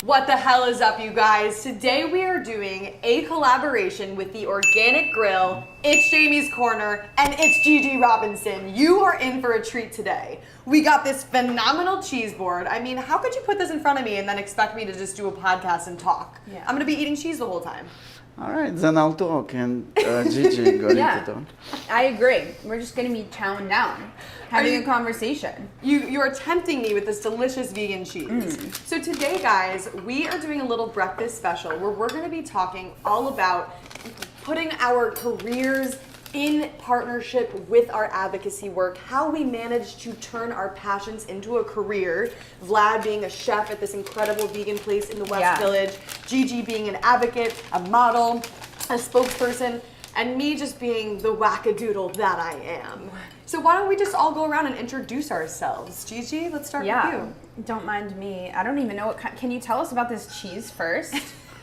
What the hell is up, you guys? Today we are doing a collaboration with the Organic Grill. It's Jamie's Corner, and it's Gigi Robinson. You are in for a treat today. We got this phenomenal cheese board. I mean, how could you put this in front of me and then expect me to just do a podcast and talk? Yeah. I'm gonna be eating cheese the whole time. All right, then I'll talk, and Gigi going to talk. I agree. We're just going to be chowing down, having a conversation. You're tempting me with this delicious vegan cheese. So today, guys, we are doing a little breakfast special where we're going to be talking all about putting our careers in partnership with our advocacy work, how we manage to turn our passions into a career. Vlad being a chef at this incredible vegan place in the West Village, Gigi being an advocate, a model, a spokesperson, and me just being the wackadoodle that I am. So why don't we just all go around and introduce ourselves? Gigi, let's start with you. Don't mind me. I don't even know what kind. Can you tell us about this cheese first?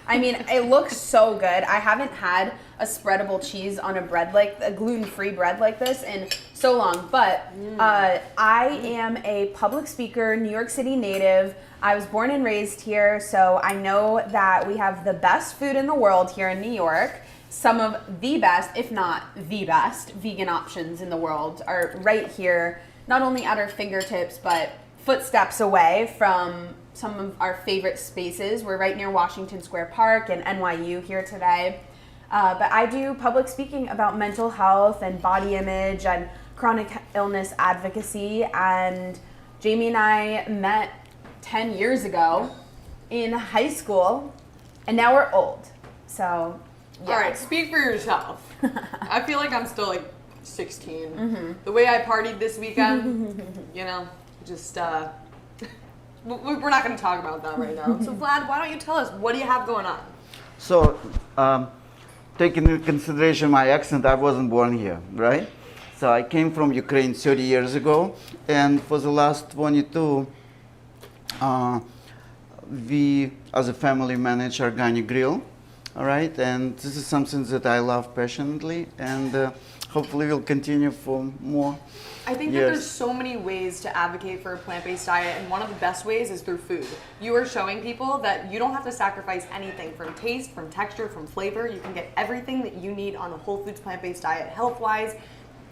I mean, it looks so good. I haven't had a spreadable cheese on a bread like a gluten-free bread like this in so long. But I am a public speaker, New York City native. I was born and raised here, so I know that we have the best food in the world here in New York. Some of the best, if not the best, vegan options in the world are right here, not only at our fingertips, but footsteps away from some of our favorite spaces. We're right near Washington Square Park and NYU here today. But I do public speaking about mental health and body image and chronic illness advocacy. And Jamie and I met 10 years ago in high school, and now we're old. So, yeah. All right, speak for yourself. I feel like I'm still like 16. The way I partied this weekend, you know, just we're not going to talk about that right now. So Vlad, why don't you tell us, what do you have going on? So, taking into consideration my accent, I wasn't born here, right? So I came from Ukraine 30 years ago, and for the last 22, we as a family manage Organic Grill, all right? And this is something that I love passionately, and hopefully will continue for more. I think that there's so many ways to advocate for a plant-based diet, and one of the best ways is through food. You are showing people that you don't have to sacrifice anything from taste, from texture, from flavor. You can get everything that you need on a whole foods plant-based diet, health-wise,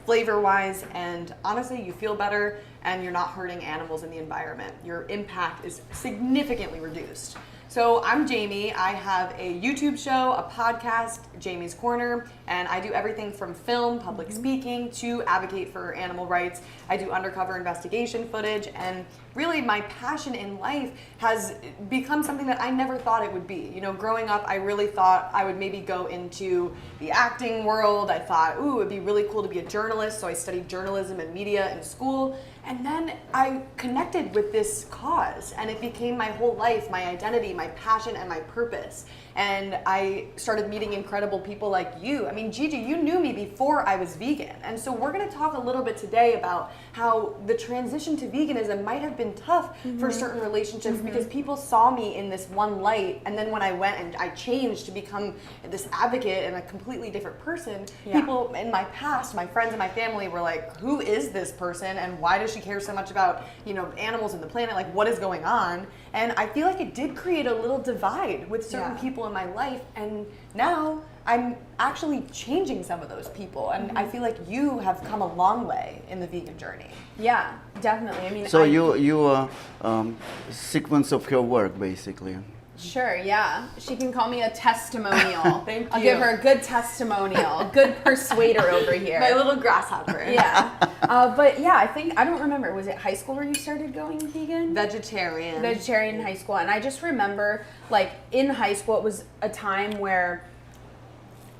flavor-wise, and honestly, you feel better and you're not hurting animals in the environment. Your impact is significantly reduced. So I'm Jamie. I have a YouTube show, a podcast, Jamie's Corner, and I do everything from film, public speaking, to advocate for animal rights. I do undercover investigation footage, and really my passion in life has become something that I never thought it would be. You know, growing up, I really thought I would maybe go into the acting world. I thought, ooh, it would be really cool to be a journalist, so I studied journalism and media in school. And then I connected with this cause, and it became my whole life, my identity, my passion, and my purpose. And I started meeting incredible people like you. I mean, Gigi, you knew me before I was vegan. And so we're gonna talk a little bit today about how the transition to veganism might have been tough for certain relationships because people saw me in this one light. And then when I went and I changed to become this advocate and a completely different person, people in my past, my friends and my family were like, who is this person? And why does she care so much about, you know, animals and the planet? Like, what is going on? And I feel like it did create a little divide with certain people in my life, and now I'm actually changing some of those people, and I feel like you have come a long way in the vegan journey. Yeah, definitely. I mean, so you are sequence of her work, basically. Sure, yeah. She can call me a testimonial. Thank you. I'll give her a good testimonial, a good persuader over here. My little grasshopper. Yeah. But yeah, I don't remember, was it high school where you started going vegan? Vegetarian in high school. And I just remember, like, in high school, it was a time where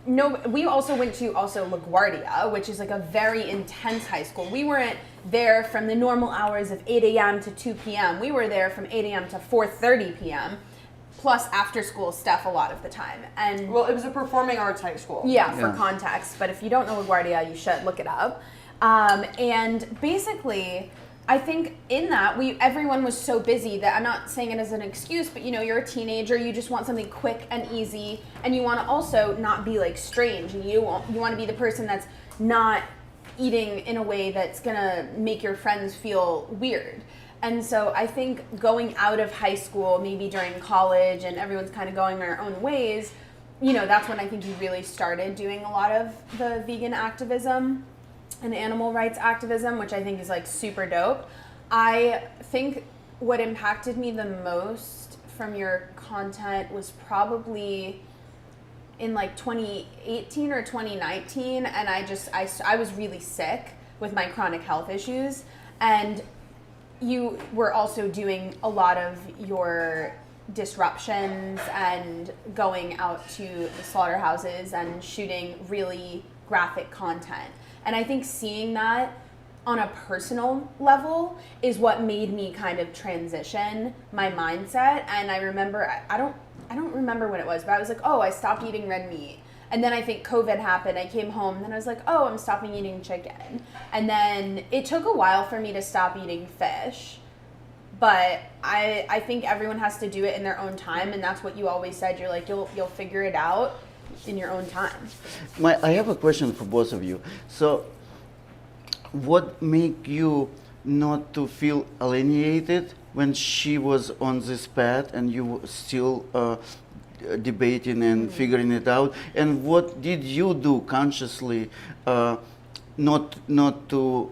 we also went to LaGuardia, which is like a very intense high school. We weren't there from the normal hours of 8 a.m. to 2 p.m. We were there from 8 a.m. to 4:30 p.m. plus after school stuff a lot of the time. And well, it was a performing arts high school. Yeah, for context. But if you don't know LaGuardia, you should look it up. And basically, I think in that, everyone was so busy that I'm not saying it as an excuse, but you know, you're a teenager, you just want something quick and easy, and you want to also not be like strange, and you want to be the person that's not eating in a way that's gonna make your friends feel weird. And so I think going out of high school, maybe during college, and everyone's kind of going their own ways, you know, that's when I think you really started doing a lot of the vegan activism and animal rights activism, which I think is like super dope. I think what impacted me the most from your content was probably in like 2018 or 2019, and I was really sick with my chronic health issues, and you were also doing a lot of your disruptions and going out to the slaughterhouses and shooting really graphic content. And I think seeing that on a personal level is what made me kind of transition my mindset. And I remember, I don't remember when it was, but I was like, oh, I stopped eating red meat. And then I think COVID happened. I came home and I was like, oh, I'm stopping eating chicken. And then it took a while for me to stop eating fish. But I think everyone has to do it in their own time, and that's what you always said. You're like, you'll figure it out in your own time. I have a question for both of you. So, what made you not to feel alienated when she was on this path and you were still debating and figuring it out? And what did you do consciously not to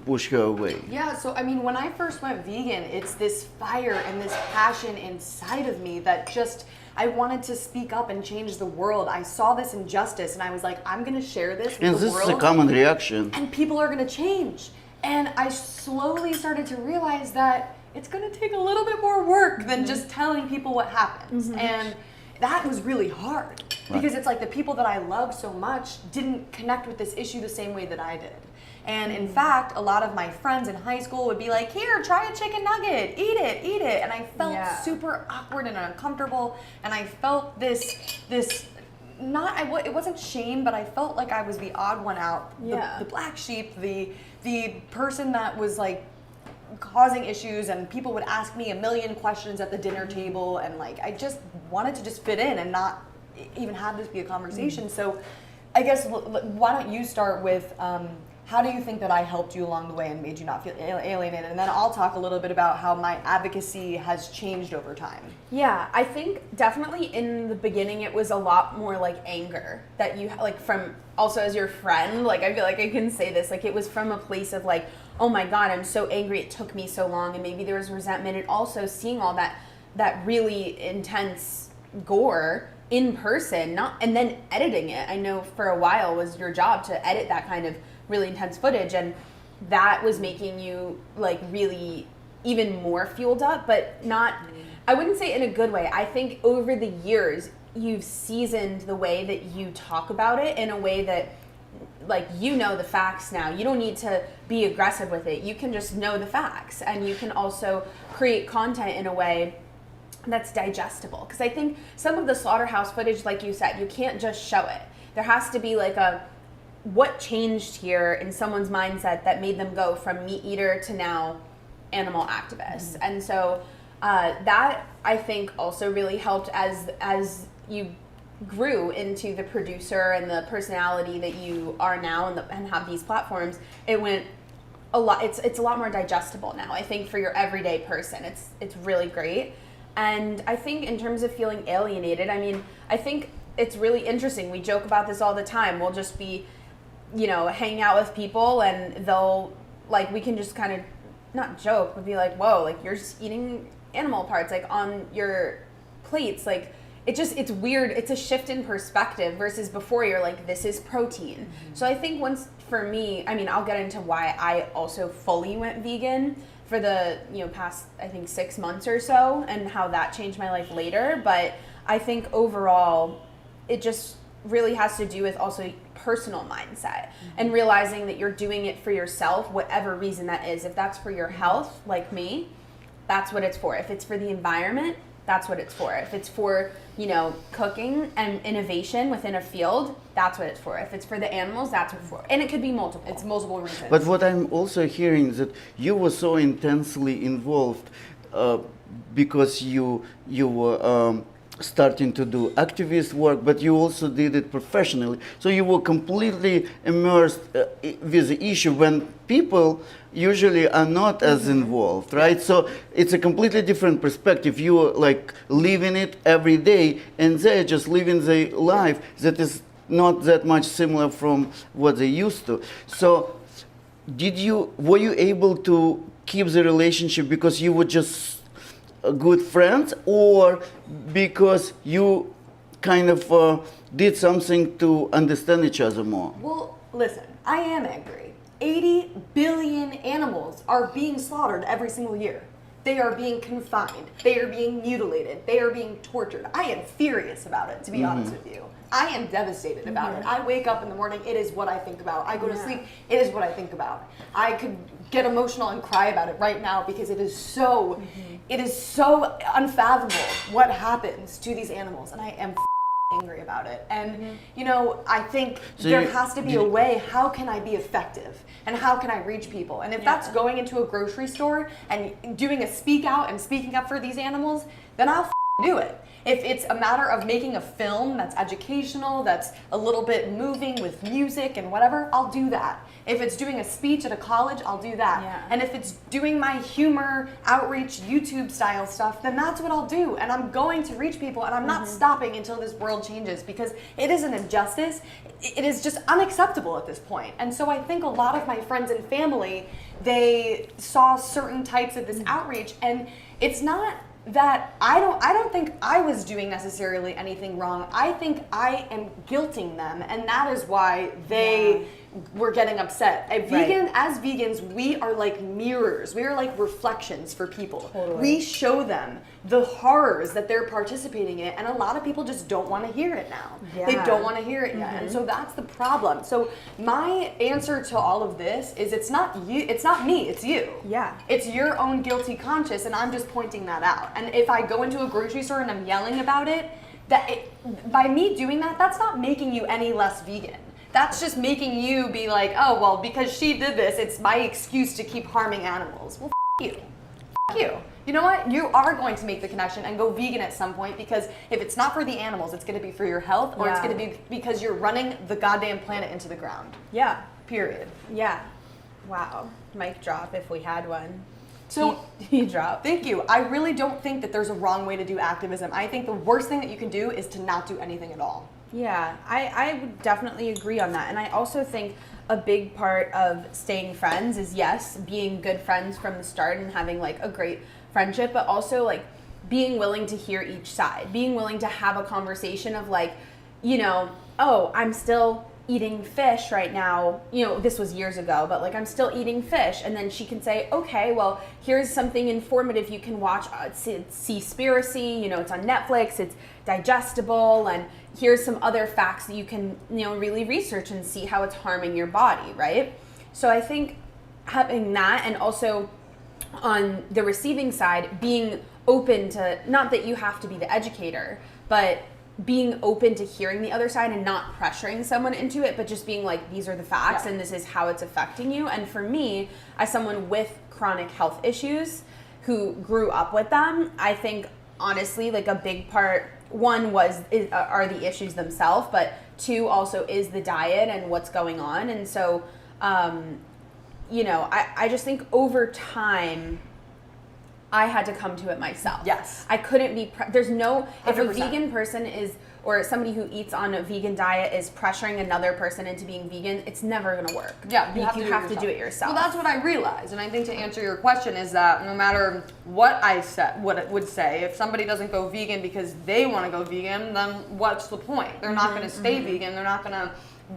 push her away? Yeah, so I mean, when I first went vegan, it's this fire and this passion inside of me that just, I wanted to speak up and change the world. I saw this injustice and I was like, I'm gonna share this with And the this world. is a common reaction. And people are gonna change. And I slowly started to realize that it's gonna take a little bit more work than just telling people what happens. And that was really hard because it's like the people that I love so much didn't connect with this issue the same way that I did. And in fact, a lot of my friends in high school would be like, here, try a chicken nugget, eat it, eat it. And I felt super awkward and uncomfortable. And I felt it wasn't shame, but I felt like I was the odd one out, the black sheep, the person that was like causing issues, and people would ask me a million questions at the dinner table, and like I just wanted to just fit in and not even have this be a conversation. So I guess why don't you start with how do you think that I helped you along the way and made you not feel alienated? And then I'll talk a little bit about how my advocacy has changed over time. Yeah, I think definitely in the beginning it was a lot more like anger that you like from also as your friend. Like I feel like I can say this, like it was from a place of like, oh my God, I'm so angry it took me so long, and maybe there was resentment, and also seeing all that really intense gore in person, and then editing it. I know for a while was your job to edit that kind of really intense footage, and that was making you like really even more fueled up, but not, I wouldn't say in a good way. I think over the years you've seasoned the way that you talk about it in a way that like you know the facts now. You don't need to be aggressive with it. You can just know the facts, and you can also create content in a way that's digestible. Because I think some of the slaughterhouse footage, like you said, you can't just show it. There has to be like what changed here in someone's mindset that made them go from meat eater to now animal activists. And so that I think also really helped as you grew into the producer and the personality that you are now, and have these platforms. It went a lot. It's a lot more digestible now. I think for your everyday person, it's really great. And I think in terms of feeling alienated, I mean, I think it's really interesting. We joke about this all the time. We'll just be, hanging out with people, and they'll like, we can just kind of not joke, but be like, whoa, like you're just eating animal parts like on your plates. Like it's weird. It's a shift in perspective versus before you're like, this is protein. So I think for me, I mean, I'll get into why I also fully went vegan for the past, I think 6 months or so, and how that changed my life later. But I think overall it just really has to do with also personal mindset and realizing that you're doing it for yourself, whatever reason that is. If that's for your health, like me, that's what it's for. If it's for the environment, that's what it's for. If it's for, cooking and innovation within a field, that's what it's for. If it's for the animals, that's what it's for. And it could be multiple. It's multiple reasons. But what I'm also hearing is that you were so intensely involved because you were starting to do activist work, but you also did it professionally. So you were completely immersed with the issue when people usually are not as involved, right? So it's a completely different perspective. You are like living it every day, and they're just living their life that is not that much similar from what they used to. So were you able to keep the relationship because you were just good friends, or because you kind of did something to understand each other more? Well, listen, I am angry. 80 billion animals are being slaughtered every single year. They are being confined. They are being mutilated. They are being tortured. I am furious about it, to be honest with you. I am devastated about it. I wake up in the morning, it is what I think about. I go to sleep, it is what I think about. I could get emotional and cry about it right now because it is so unfathomable what happens to these animals, and I am angry about it. And you know, I think there has to be a way, how can I be effective and how can I reach people? And if that's going into a grocery store and doing a speak out and speaking up for these animals, then I'll do it. If it's a matter of making a film that's educational, that's a little bit moving with music and whatever, I'll do that. If it's doing a speech at a college, I'll do that. And if it's doing my humor, outreach, YouTube style stuff, then that's what I'll do. And I'm going to reach people, and I'm not stopping until this world changes, because it is an injustice. It is just unacceptable at this point. And so I think a lot of my friends and family, they saw certain types of this outreach, and it's not that I don't think I was doing necessarily anything wrong. I think I am guilting them, and that is why they were getting upset. As vegans, we are like mirrors. We are like reflections for people. We show them the horrors that they're participating in, and a lot of people just don't want to hear it now. They don't want to hear it yet, and so that's the problem. So my answer to all of this is, it's not you, it's not me, it's you. It's your own guilty conscience, and I'm just pointing that out. And if I go into a grocery store and I'm yelling about it, by me doing that, that's not making you any less vegan. That's just making you be like, oh, well, because she did this, it's my excuse to keep harming animals. Well, you. You. You know what? You are going to make the connection and go vegan at some point, because if it's not for the animals, it's going to be for your health, or it's going to be because you're running the goddamn planet into the ground. Period. Wow. Mic drop if we had one. So, he dropped. Thank you. I really don't think that there's a wrong way to do activism. I think the worst thing that you can do is to not do anything at all. I would definitely agree on that. And I also think a big part of staying friends is, yes, being good friends from the start and having like a great friendship, but also like being willing to hear each side, being willing to have a conversation of like, you know, oh, I'm still eating fish right now, you know, this was years ago, but like I'm still eating fish, and then she can say, okay, well, here's something informative you can watch, Seaspiracy, you know, it's on Netflix, it's digestible, and here's some other facts that you can, you know, really research and see how it's harming your body, right? So I think having that, and also on the receiving side, being open to, not that you have to be the educator, but being open to hearing the other side and not pressuring someone into it, but just being like, these are the facts and this is how it's affecting you. And for me, as someone with chronic health issues who grew up with them, I think honestly, like a big part, one are the issues themselves, but two also is the diet and what's going on. And so, you know, I just think over time, I had to come to it myself. I couldn't be, there's no, if 100%. A vegan person is, or somebody who eats on a vegan diet is pressuring another person into being vegan, it's never going to work. You have to do it yourself. Well, that's what I realized. And I think to answer your question is that no matter what I said, what it would say, if somebody doesn't go vegan because they want to go vegan, then what's the point? They're not going to stay vegan. They're not going to,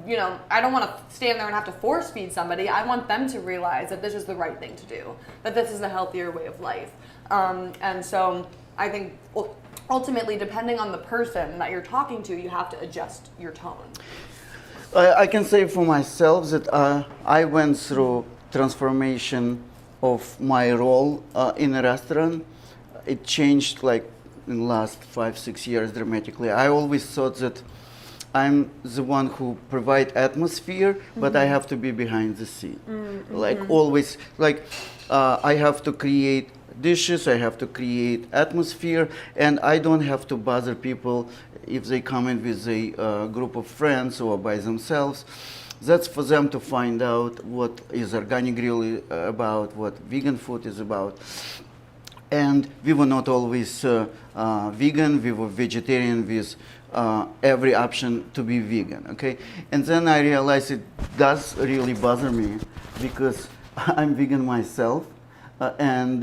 you know, I don't want to stand there and have to force feed somebody. I want them to realize that this is the right thing to do, that this is a healthier way of life. And so I think ultimately, depending on the person that you're talking to, you have to adjust your tone. I can say for myself that I went through transformation of my role in a restaurant. It changed like in the last 5-6 years dramatically. I always thought that I'm the one who provide atmosphere, but I have to be behind the scene. Like always, like I have to create dishes, I have to create atmosphere, and I don't have to bother people if they come in with a group of friends or by themselves. That's for them to find out what is organic really about, what vegan food is about. And we were not always vegan, we were vegetarian with every option to be vegan, okay? And then I realized it does really bother me because I'm vegan myself, and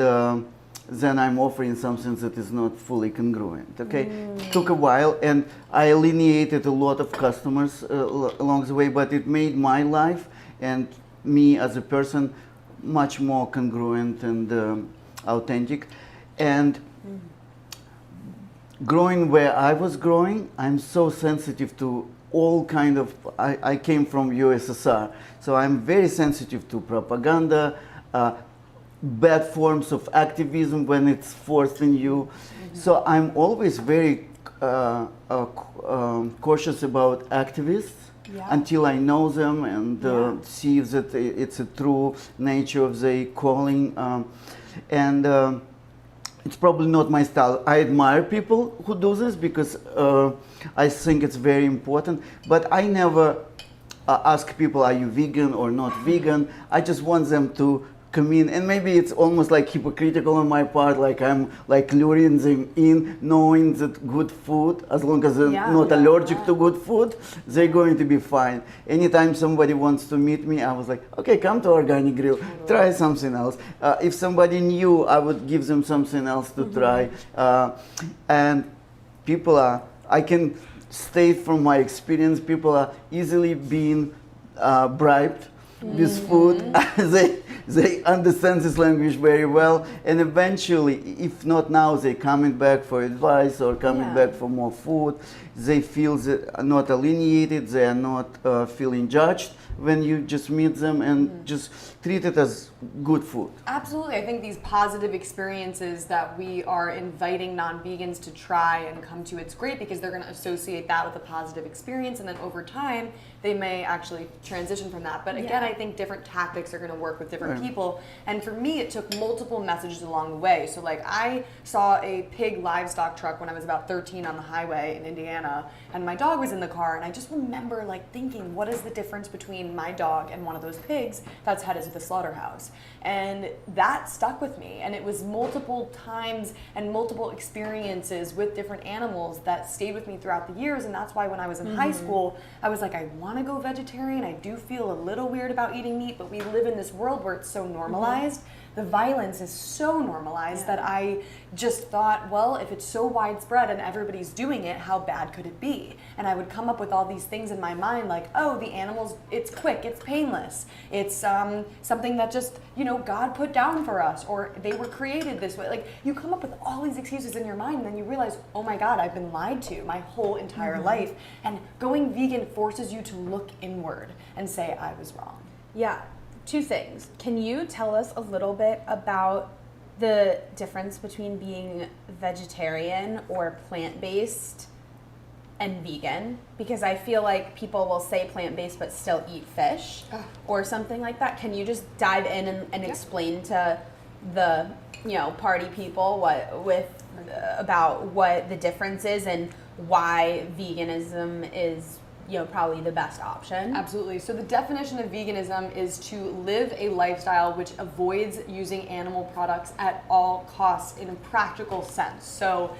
then I'm offering something that is not fully congruent, okay? Took a while, and I alienated a lot of customers along the way, but it made my life and me as a person much more congruent and authentic. And growing where I was growing, I'm so sensitive to all kind of, I came from USSR, so I'm very sensitive to propaganda, bad forms of activism when it's forced in you. So I'm always very cautious about activists until I know them and see if that it's a true nature of the calling. It's probably not my style. I admire people who do this because I think it's very important, but I never ask people, are you vegan or not vegan? I just want them to come in, and maybe it's almost like hypocritical on my part, like I'm like luring them in, knowing that good food, as long as they're not allergic to good food, they're going to be fine. Anytime somebody wants to meet me, I was like, okay, come to Organic Grill, try something else. If somebody new, I would give them something else to try. And people are, I can state from my experience, people are easily being bribed with food. They understand this language very well, and eventually, if not now, they're coming back for advice or coming back for more food. They feel that not alienated, they are not feeling judged when you just meet them and just treat it as good food. Absolutely. I think these positive experiences that we are inviting non-vegans to try and come to, it's great because they're going to associate that with a positive experience, and then over time they may actually transition from that. But again, I think different tactics are going to work with different people, and for me it took multiple messages along the way. So like I saw a pig livestock truck when I was about 13 on the highway in Indiana, and my dog was in the car, and I just remember like thinking, what is the difference between my dog and one of those pigs that's headed to the slaughterhouse? And that stuck with me, and it was multiple times and multiple experiences with different animals that stayed with me throughout the years. And that's why when I was in high school, I was like, I want to go vegetarian. I do feel a little weird about eating meat, but we live in this world where it's so normalized. The violence is so normalized that I just thought, well, if it's so widespread and everybody's doing it, how bad could it be? And I would come up with all these things in my mind like, oh, the animals, it's quick, it's painless, it's something that just, you know, God put down for us, or they were created this way. Like, you come up with all these excuses in your mind, and then you realize, oh my God, I've been lied to my whole entire life. And going vegan forces you to look inward and say, I was wrong. Yeah. Two things. Can you tell us a little bit about the difference between being vegetarian or plant-based and vegan? Because I feel like people will say plant-based but still eat fish or something like that. Can you just dive in and explain to the, you know, party people about what the difference is and why veganism is, you know, probably the best option? Absolutely. So the definition of veganism is to live a lifestyle which avoids using animal products at all costs in a practical sense. So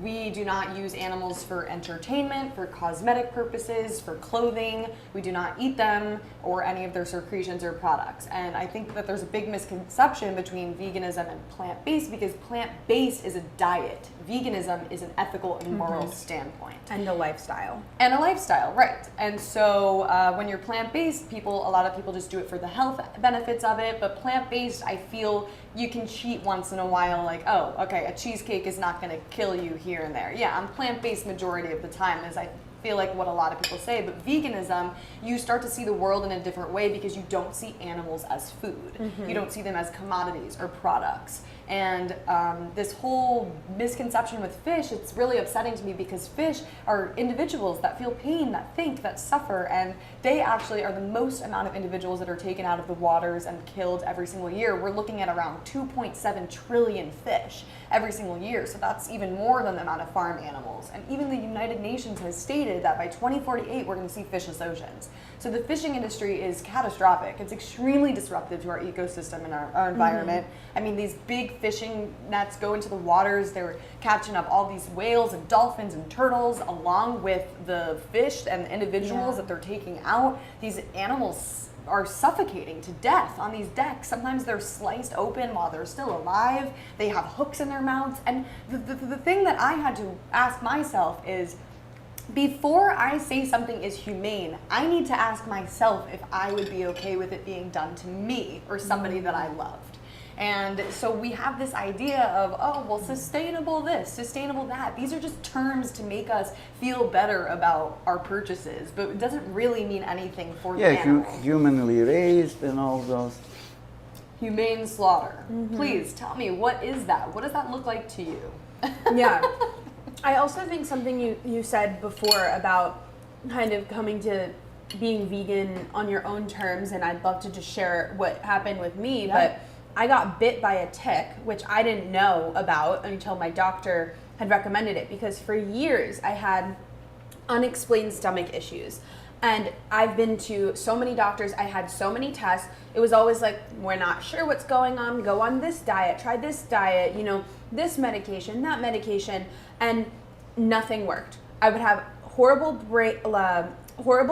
we do not use animals for entertainment, for cosmetic purposes, for clothing. We do not eat them or any of their secretions or products. And I think that there's a big misconception between veganism and plant-based, because plant-based is a diet. Veganism is an ethical and moral standpoint. And a lifestyle. And a lifestyle, right. And so when you're plant-based, a lot of people just do it for the health benefits of it, but plant-based, I feel you can cheat once in a while, like, oh, okay, a cheesecake is not gonna kill you here and there. Yeah, I'm plant-based majority of the time, as I feel like what a lot of people say, but veganism, you start to see the world in a different way because you don't see animals as food. You don't see them as commodities or products. And this whole misconception with fish, it's really upsetting to me because fish are individuals that feel pain, that think, that suffer, and they actually are the most amount of individuals that are taken out of the waters and killed every single year. We're looking at around 2.7 trillion fish every single year, so that's even more than the amount of farm animals. And even the United Nations has stated that by 2048 we're going to see fishless oceans. So the fishing industry is catastrophic. It's extremely disruptive to our ecosystem and our environment. I mean, these big fishing nets go into the waters. They're catching up all these whales and dolphins and turtles along with the fish and the individuals that they're taking out. These animals are suffocating to death on these decks. Sometimes they're sliced open while they're still alive. They have hooks in their mouths. And the thing that I had to ask myself is, before I say something is humane, I need to ask myself if I would be okay with it being done to me or somebody that I loved. And so we have this idea of, oh, well, sustainable this, sustainable that. These are just terms to make us feel better about our purchases, but it doesn't really mean anything for the animal. Humanly raised and all those. Humane slaughter. Please tell me, what is that? What does that look like to you? Yeah. I also think something you said before about kind of coming to being vegan on your own terms, and I'd love to just share what happened with me, but I got bit by a tick, which I didn't know about until my doctor had recommended it, because for years I had unexplained stomach issues. And I've been to so many doctors, I had so many tests. It was always like, we're not sure what's going on, go on this diet, try this diet, this medication, that medication, and nothing worked. I would have horrible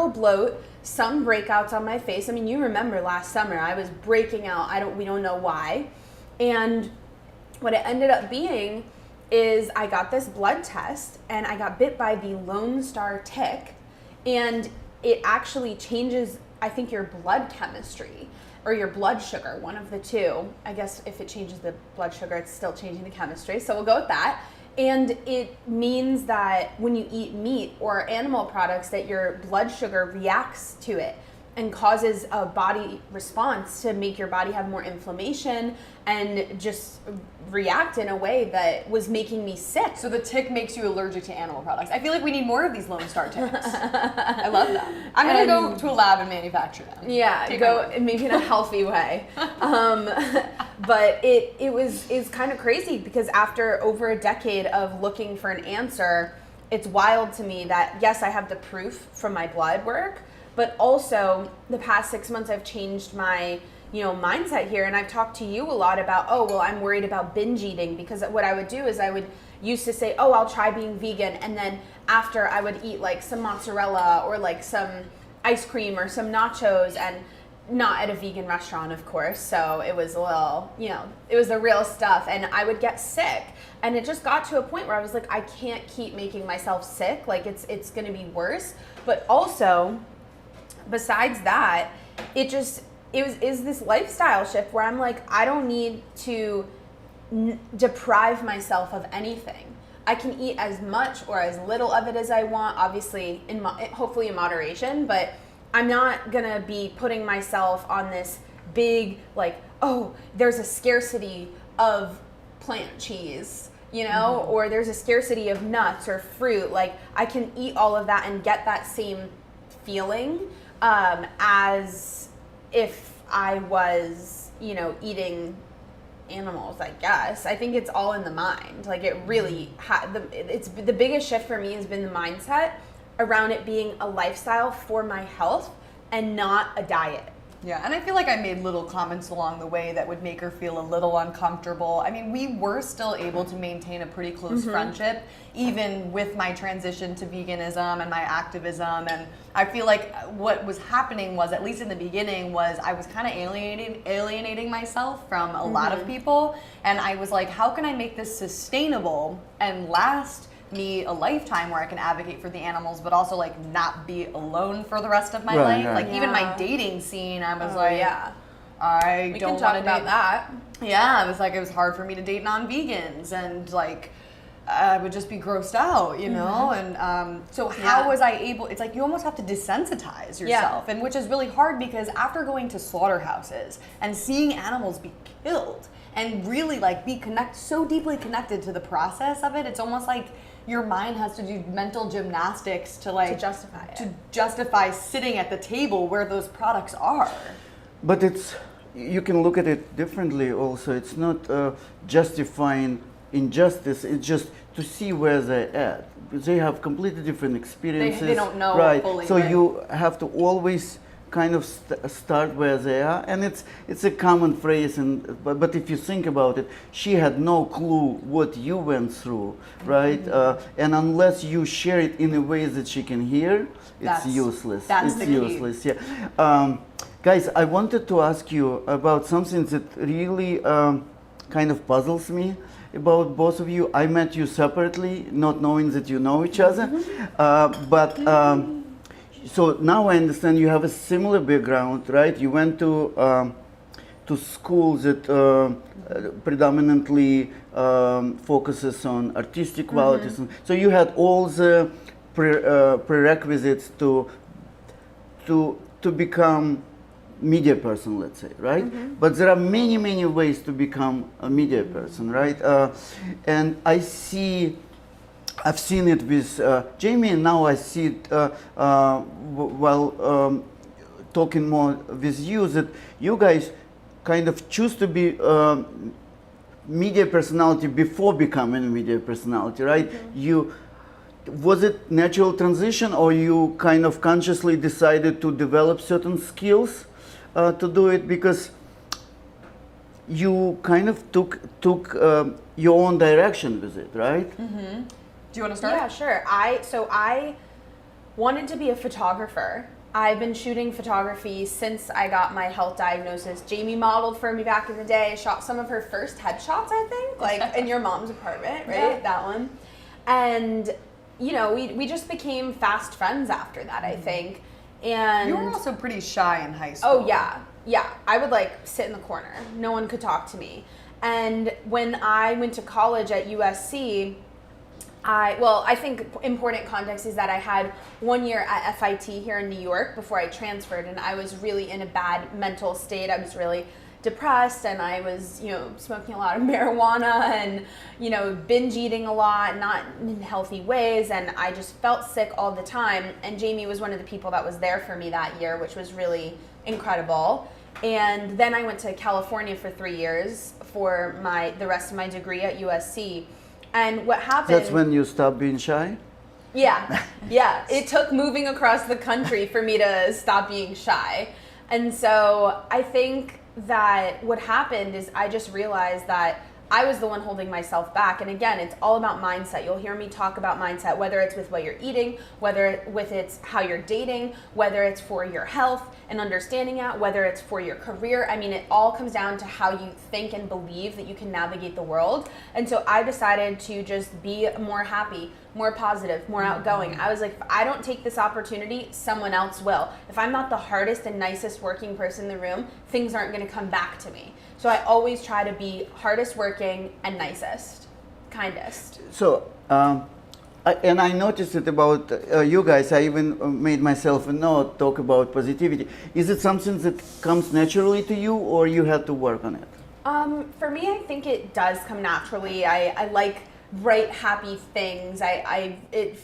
bloat, some breakouts on my face. I mean, you remember last summer, I was breaking out, we don't know why. And what it ended up being is I got this blood test and I got bit by the Lone Star tick, and it actually changes, I think, your blood chemistry or your blood sugar, one of the two. I guess if it changes the blood sugar, it's still changing the chemistry, so we'll go with that. And it means that when you eat meat or animal products, that your blood sugar reacts to it and causes a body response to make your body have more inflammation and just react in a way that was making me sick. So the tick makes you allergic to animal products. I feel like we need more of these Lone Star ticks. I love that. I'm going to go to a lab and manufacture them. Yeah, go maybe in a healthy way. But it's kind of crazy, because after over a decade of looking for an answer, it's wild to me that, yes, I have the proof from my blood work, but also the past 6 months I've changed my mindset here, and I've talked to you a lot about, I'm worried about binge eating, because what I would do is I would used to say, I'll try being vegan, and then after I would eat like some mozzarella or like some ice cream or some nachos, and not at a vegan restaurant, of course, so it was a little, it was the real stuff, and I would get sick, and it just got to a point where I was like, I can't keep making myself sick, like it's gonna be worse. But also, besides that, it is this lifestyle shift where I'm like, I don't need to deprive myself of anything. I can eat as much or as little of it as I want, obviously, hopefully in moderation, but I'm not gonna be putting myself on this big, like, there's a scarcity of plant cheese, or there's a scarcity of nuts or fruit. Like, I can eat all of that and get that same feeling as if I was, eating animals, I guess. I think it's all in the mind. Like, it really, it's the biggest shift for me has been the mindset around it being a lifestyle for my health and not a diet. Yeah, and I feel like I made little comments along the way that would make her feel a little uncomfortable. I mean, we were still able to maintain a pretty close friendship, even with my transition to veganism and my activism. And I feel like what was happening was, at least in the beginning, was I was kind of alienating myself from a lot of people. And I was like, how can I make this sustainable and last me a lifetime where I can advocate for the animals, but also like not be alone for the rest of my life. Right. Like even my dating scene, I was I we don't can talk want to about that. Yeah, it was hard for me to date non-vegans, and like I would just be grossed out, you know? And so how was I able, it's like you almost have to desensitize yourself, and which is really hard, because after going to slaughterhouses and seeing animals be killed and really like be so deeply connected to the process of it. It's almost like your mind has to do mental gymnastics to justify it. to justify sitting at the table where those products are. But you can look at it differently also. It's not justifying injustice, it's just to see where they're at. They have completely different experiences. They don't know right. fully. So right? you have to always kind of start where they are, and it's a common phrase. But if you think about it, she had no clue what you went through, right? And unless you share it in a way that she can hear, it's useless. That's it's the useless. key. Yeah. Guys, I wanted to ask you about something that really kind of puzzles me about both of you. I met you separately, not knowing that you know each other, so now I understand you have a similar background, right? You went to school that predominantly focuses on artistic qualities. So you had all the prerequisites to become media person, let's say, right? But there are many, many ways to become a media person, right? And I've seen it with Jamie, and now I see it while talking more with you, that you guys kind of choose to be media personality before becoming a media personality, right? Was it natural transition, or you kind of consciously decided to develop certain skills to do it, because you kind of took your own direction with it, right? Do you want to start? Yeah, sure. I wanted to be a photographer. I've been shooting photography since I got my health diagnosis. Jamie modeled for me back in the day, shot some of her first headshots, I think, like in your mom's apartment, right? Yeah. That one. And, you know, we just became fast friends after that, I think. And You were also pretty shy in high school. oh, yeah. I would like sit in the corner. No one could talk to me. And when I went to college at USC, I think important context is that I had 1 year at FIT here in New York before I transferred, and I was really in a bad mental state. I was really depressed, and I was, smoking a lot of marijuana and, binge eating a lot, not in healthy ways, and I just felt sick all the time. And Jamie was one of the people that was there for me that year, which was really incredible. And then I went to California for 3 years for the rest of my degree at USC. And what happened... That's when you stopped being shy? Yeah. It took moving across the country for me to stop being shy. And so I think that what happened is I just realized that I was the one holding myself back. And again, it's all about mindset. You'll hear me talk about mindset, whether it's with what you're eating, whether with it's how you're dating, whether it's for your health and understanding it, whether it's for your career. I mean, it all comes down to how you think and believe that you can navigate the world. And so I decided to just be more happy, more positive, more outgoing. I was like, if I don't take this opportunity, someone else will. If I'm not the hardest and nicest working person in the room, things aren't going to come back to me. So I always try to be hardest working and nicest, kindest. So, and I noticed it about you guys. I even made myself a note, talk about positivity. Is it something that comes naturally to you, or you had to work on it? For me, I think it does come naturally. I like bright, happy things.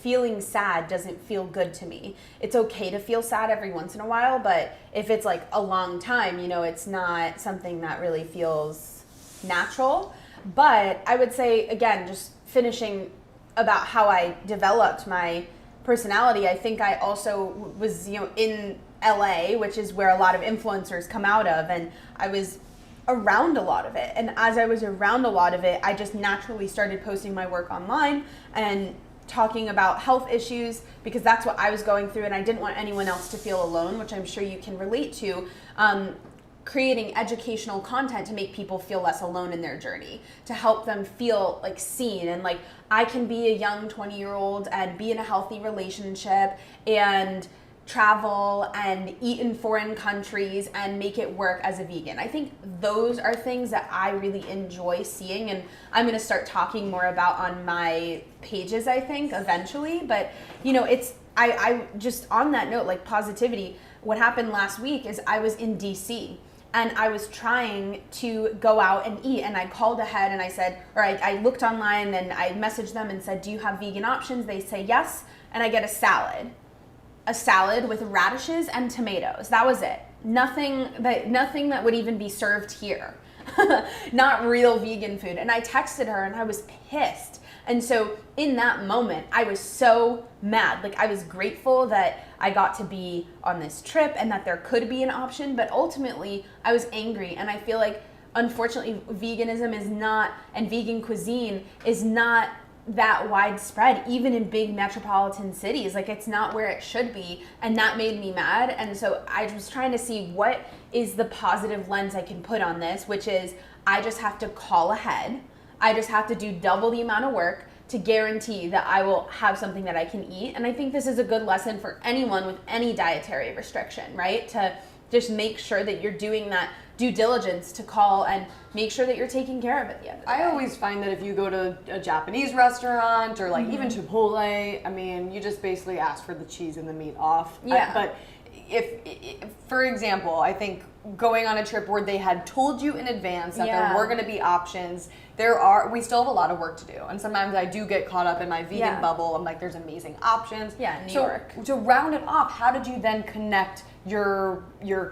Feeling sad doesn't feel good to me. It's okay to feel sad every once in a while, but if it's like a long time, it's not something that really feels natural. But I would say, again, just finishing about how I developed my personality, I think I also was, in LA, which is where a lot of influencers come out of, and I was around a lot of it. And as I was around a lot of it, I just naturally started posting my work online and talking about health issues, because that's what I was going through, and I didn't want anyone else to feel alone, which I'm sure you can relate to. Creating educational content to make people feel less alone in their journey, to help them feel like seen, and like I can be a young 20-year-old and be in a healthy relationship and travel and eat in foreign countries and make it work as a vegan. I think those are things that I really enjoy seeing, and I'm going to start talking more about on my pages, I think, eventually. But I just, on that note, like positivity, what happened last week is I was in DC, and I was trying to go out and eat, and I called ahead and I said, or I looked online and I messaged them and said, do you have vegan options? They say yes, and I get a salad with radishes and tomatoes. That was it. Nothing that would even be served here. Not real vegan food. And I texted her and I was pissed. And so in that moment, I was so mad. Like, I was grateful that I got to be on this trip and that there could be an option, but ultimately I was angry. And I feel like, unfortunately, veganism is not, and vegan cuisine is not that widespread, even in big metropolitan cities. Like, it's not where it should be, and that made me mad. And so I was trying to see what is the positive lens I can put on this, which is I just have to call ahead. I just have to do double the amount of work to guarantee that I will have something that I can eat. And I think this is a good lesson for anyone with any dietary restriction, right? To just make sure that you're doing that due diligence to call and make sure that you're taking care of it at the end of the day. I always find that if you go to a Japanese restaurant or like even Chipotle, I mean, you just basically ask for the cheese and the meat off. Yeah. But if, for example, I think going on a trip where they had told you in advance that there were going to be options, we still have a lot of work to do. And sometimes I do get caught up in my vegan bubble. I'm like, there's amazing options. Yeah, New York. To round it off, how did you then connect your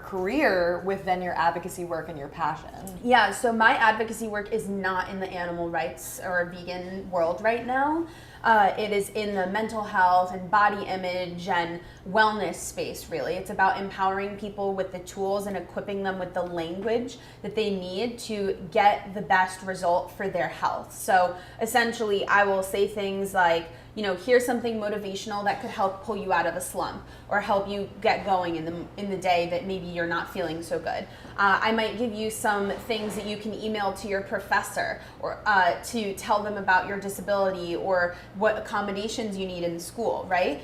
career with then your advocacy work and your passion? Yeah, so my advocacy work is not in the animal rights or vegan world right now. It is in the mental health and body image and wellness space, really. It's about empowering people with the tools and equipping them with the language that they need to get the best result for their health. So essentially, I will say things like, you know, here's something motivational that could help pull you out of a slump or help you get going in the day that maybe you're not feeling so good. I might give you some things that you can email to your professor or to tell them about your disability or what accommodations you need in school, right?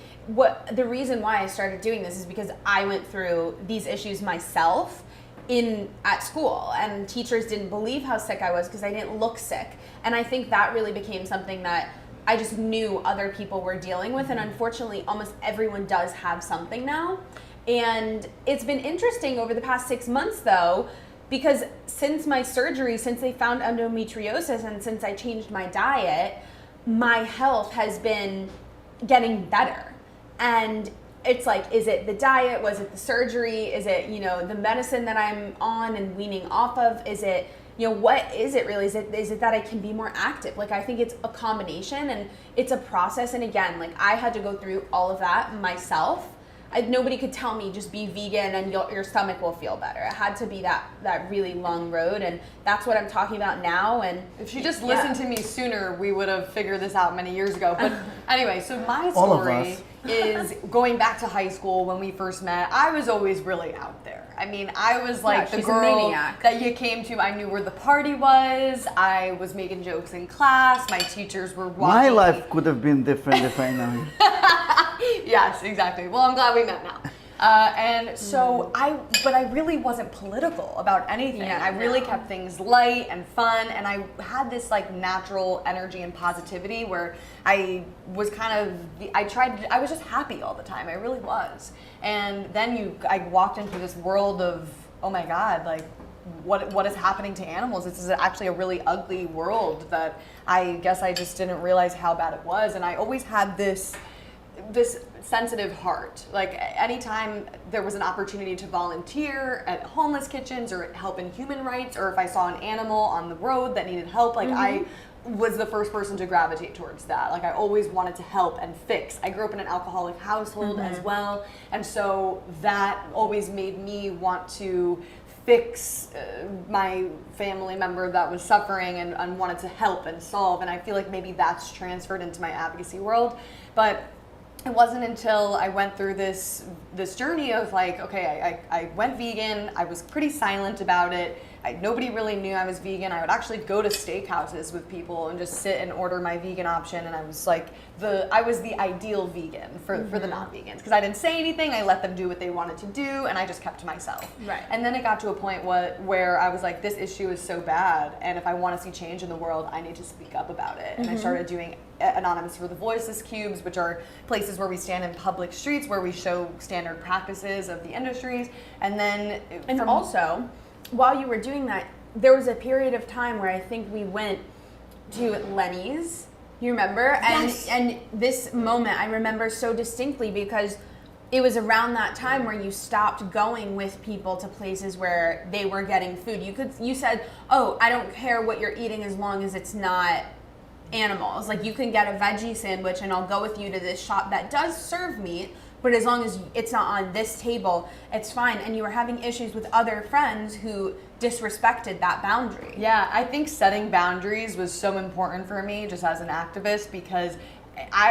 The reason why I started doing this is because I went through these issues myself at school, and teachers didn't believe how sick I was because I didn't look sick. And I think that really became something that I just knew other people were dealing with, and unfortunately almost everyone does have something now. And it's been interesting over the past 6 months though, because since my surgery, since they found endometriosis, and since I changed my diet, my health has been getting better. And it's like, is it the diet? Was it the surgery? Is it, you know, the medicine that I'm on and weaning off of? Is it, you know, what is it really? Is it that I can be more active? Like, I think it's a combination and it's a process. And again, like, I had to go through all of that myself. Nobody could tell me just be vegan and your stomach will feel better. It had to be that really long road, and that's what I'm talking about now. And if she just listened to me sooner, we would have figured this out many years ago. But anyway, so my story is going back to high school when we first met. I was always really out there. I mean, I was like the girl that you came to. I knew where the party was. I was making jokes in class. My teachers were watching. My life could have been different if I know. Yes, exactly. Well, I'm glad we met now. And so but I really wasn't political about anything. I really kept things light and fun, and I had this like natural energy and positivity where I was I was just happy all the time. I really was. And then I walked into this world of, oh my God, like what is happening to animals? This is actually a really ugly world that I guess I just didn't realize how bad it was. And I always had this sensitive heart. Like, anytime there was an opportunity to volunteer at homeless kitchens or help in human rights, or if I saw an animal on the road that needed help, like I was the first person to gravitate towards that. Like, I always wanted to help and fix. I grew up in an alcoholic household as well, and so that always made me want to fix my family member that was suffering and wanted to help and solve. And I feel like maybe that's transferred into my advocacy world. But it wasn't until I went through this journey of like, okay, I went vegan. I was pretty silent about it. Nobody really knew I was vegan. I would actually go to steakhouses with people and just sit and order my vegan option. And I was like, I was the ideal vegan for the non-vegans, because I didn't say anything. I let them do what they wanted to do, and I just kept to myself. Right. And then it got to a point where I was like, this issue is so bad, and if I want to see change in the world, I need to speak up about it. And I started doing Anonymous for the Voiceless cubes, which are places where we stand in public streets where we show standard practices of the industries. And then while you were doing that, there was a period of time where I think we went to Lenny's. You remember? Yes. And this moment I remember so distinctly because it was around that time where you stopped going with people to places where they were getting food. You said, "Oh, I don't care what you're eating as long as it's not animals. Like you can get a veggie sandwich and I'll go with you to this shop that does serve meat, but as long as it's not on this table, it's fine." And you were having issues with other friends who disrespected that boundary. Yeah, I think setting boundaries was so important for me just as an activist because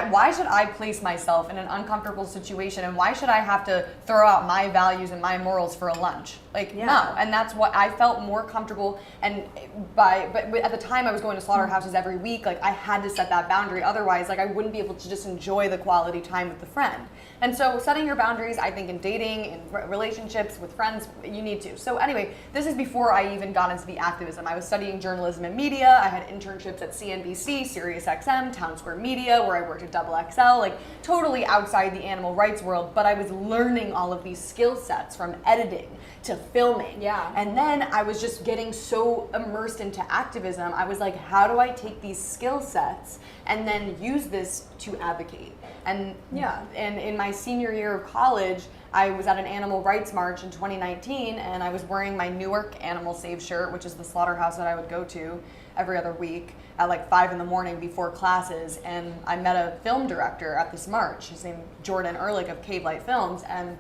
why should I place myself in an uncomfortable situation and why should I have to throw out my values and my morals for a lunch? Like, no. And that's what I felt more comfortable but at the time I was going to slaughterhouses every week, like I had to set that boundary. Otherwise, like I wouldn't be able to just enjoy the quality time with the friend. And so setting your boundaries, I think in dating, in relationships with friends, you need to. So anyway, this is before I even got into the activism. I was studying journalism and media. I had internships at CNBC, SiriusXM, Town Square Media, where I worked at XXL, like totally outside the animal rights world, but I was learning all of these skill sets from editing to filming. Yeah. And then I was just getting so immersed into activism. I was like, how do I take these skill sets and then use this to advocate? And in my senior year of college, I was at an animal rights march in 2019 and I was wearing my Newark Animal Save shirt, which is the slaughterhouse that I would go to every other week at like 5 a.m. before classes. And I met a film director at this march. His name Jordan Ehrlich of Cave Light Films. And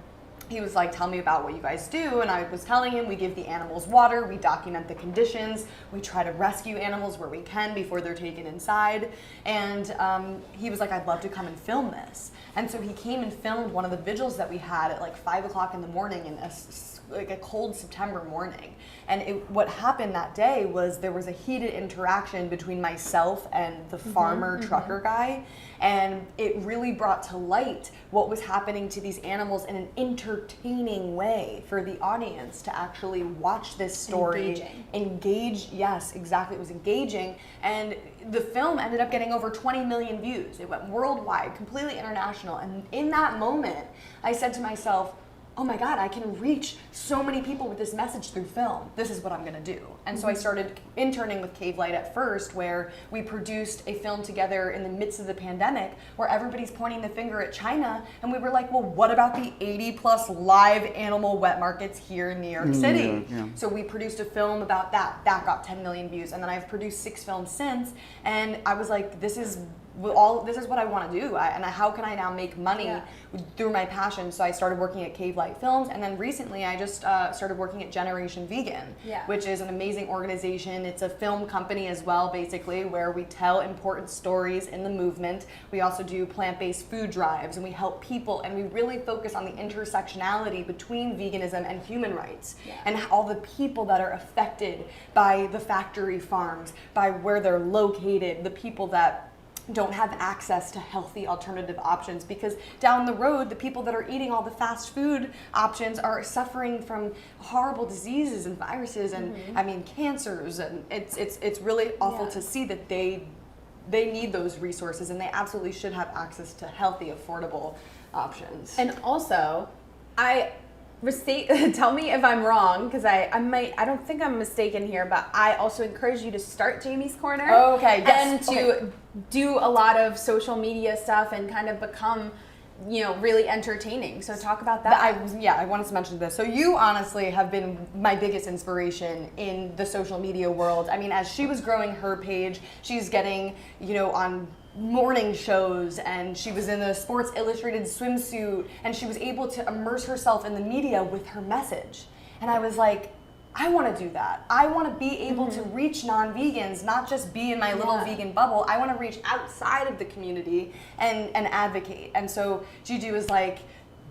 he was like, tell me about what you guys do. And I was telling him, we give the animals water, we document the conditions, we try to rescue animals where we can before they're taken inside. And he was like, I'd love to come and film this. And so he came and filmed one of the vigils that we had at like 5 o'clock in the morning in a cold September morning. And what happened that day was there was a heated interaction between myself and the farmer trucker guy. And it really brought to light what was happening to these animals in an entertaining way for the audience to actually watch this story. Engage, yes, exactly. It was engaging. And the film ended up getting over 20 million views. It went worldwide, completely international. And in that moment, I said to myself, oh my God, I can reach so many people with this message through film. This is what I'm gonna do. And so I started interning with Cave Light at first, where we produced a film together in the midst of the pandemic, where everybody's pointing the finger at China. And we were like, well, what about the 80+ live animal wet markets here in New York City? So we produced a film about that. That got 10 million views. And then I've produced 6 films since. And I was like, this is what I want to do, and how can I now make money through my passion? So I started working at Cave Light Films, and then recently I just started working at Generation Vegan, which is an amazing organization. It's a film company as well, basically, where we tell important stories in the movement. We also do plant-based food drives, and we help people, and we really focus on the intersectionality between veganism and human rights, and all the people that are affected by the factory farms, by where they're located, the people that don't have access to healthy alternative options, because down the road, the people that are eating all the fast food options are suffering from horrible diseases and viruses and I mean cancers, and it's really awful to see that they need those resources, and they absolutely should have access to healthy, affordable options. And also, tell me if I'm wrong, because I don't think I'm mistaken here, but I also encourage you to start Jamie's Corner. Oh, okay, yes. And to do a lot of social media stuff and kind of become, really entertaining. So talk about that. I wanted to mention this. So you honestly have been my biggest inspiration in the social media world. I mean, as she was growing her page, she's getting, on morning shows, and she was in a Sports Illustrated swimsuit, and she was able to immerse herself in the media with her message. And I was like, I want to do that. I want to be able to reach non-vegans, not just be in my little vegan bubble. I want to reach outside of the community and advocate. And so Gigi was like,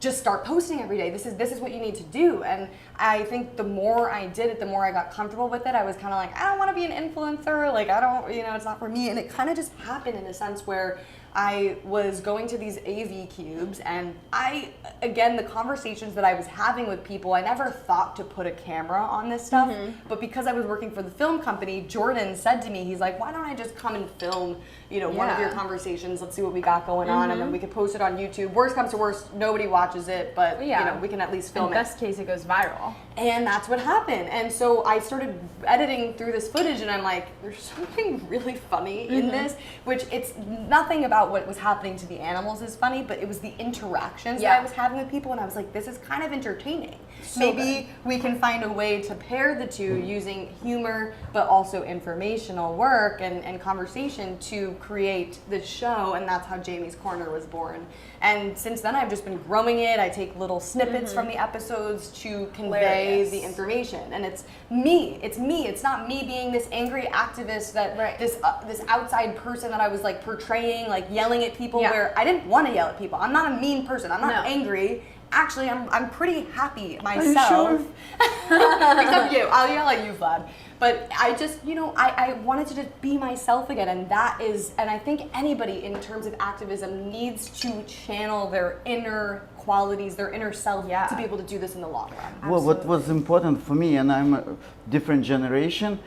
just start posting every day. This is what you need to do. And I think the more I did it, the more I got comfortable with it. I was kind of like, I don't want to be an influencer. Like, I don't, it's not for me. And it kind of just happened in a sense where I was going to these AV cubes, and the conversations that I was having with people, I never thought to put a camera on this stuff, but because I was working for the film company, Jordan said to me, he's like, why don't I just come and film, one of your conversations, let's see what we got going on, and then we could post it on YouTube. Worst comes to worst, nobody watches it, but we can at least film it. Best case, it goes viral. And that's what happened. And so I started editing through this footage and I'm like, there's something really funny in this, which it's nothing about what was happening to the animals is funny, but it was the interactions that I was having with people and I was like, this is kind of entertaining. So Maybe we can find a way to pair the two using humor, but also informational work and conversation to create this show, and that's how Jamie's Corner was born. And since then I've just been growing it. I take little snippets from the episodes to convey the information, and it's me. It's not me being this angry activist that this outside person that I was like portraying, like yelling at people where I didn't want to yell at people. I'm not a mean person. I'm not angry. Actually, I'm pretty happy myself. Are you sure? Except you. I'll yell at you, Vlad. But I just, I wanted to just be myself again, and I think anybody in terms of activism needs to channel their inner qualities, their inner self, to be able to do this in the long run. Well, what was important for me, and I'm a different generation,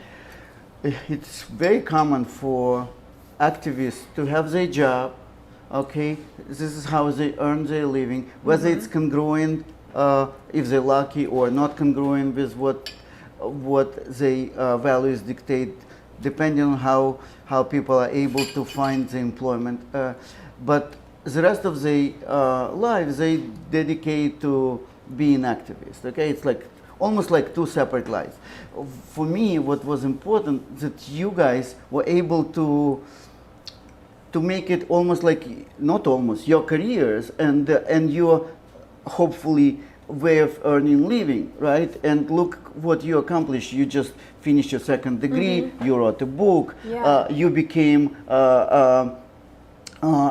it's very common for activists to have their job. Okay, this is how they earn their living, whether it's congruent, if they're lucky, or not congruent with what their values dictate, depending on how people are able to find the employment. But the rest of their lives they dedicate to being activists. Okay, it's like almost like two separate lives. For me, what was important that you guys were able to make it almost like, not almost, your careers and your hopefully way of earning living, right? And look what you accomplished. You just finished your second degree, you wrote a book, you became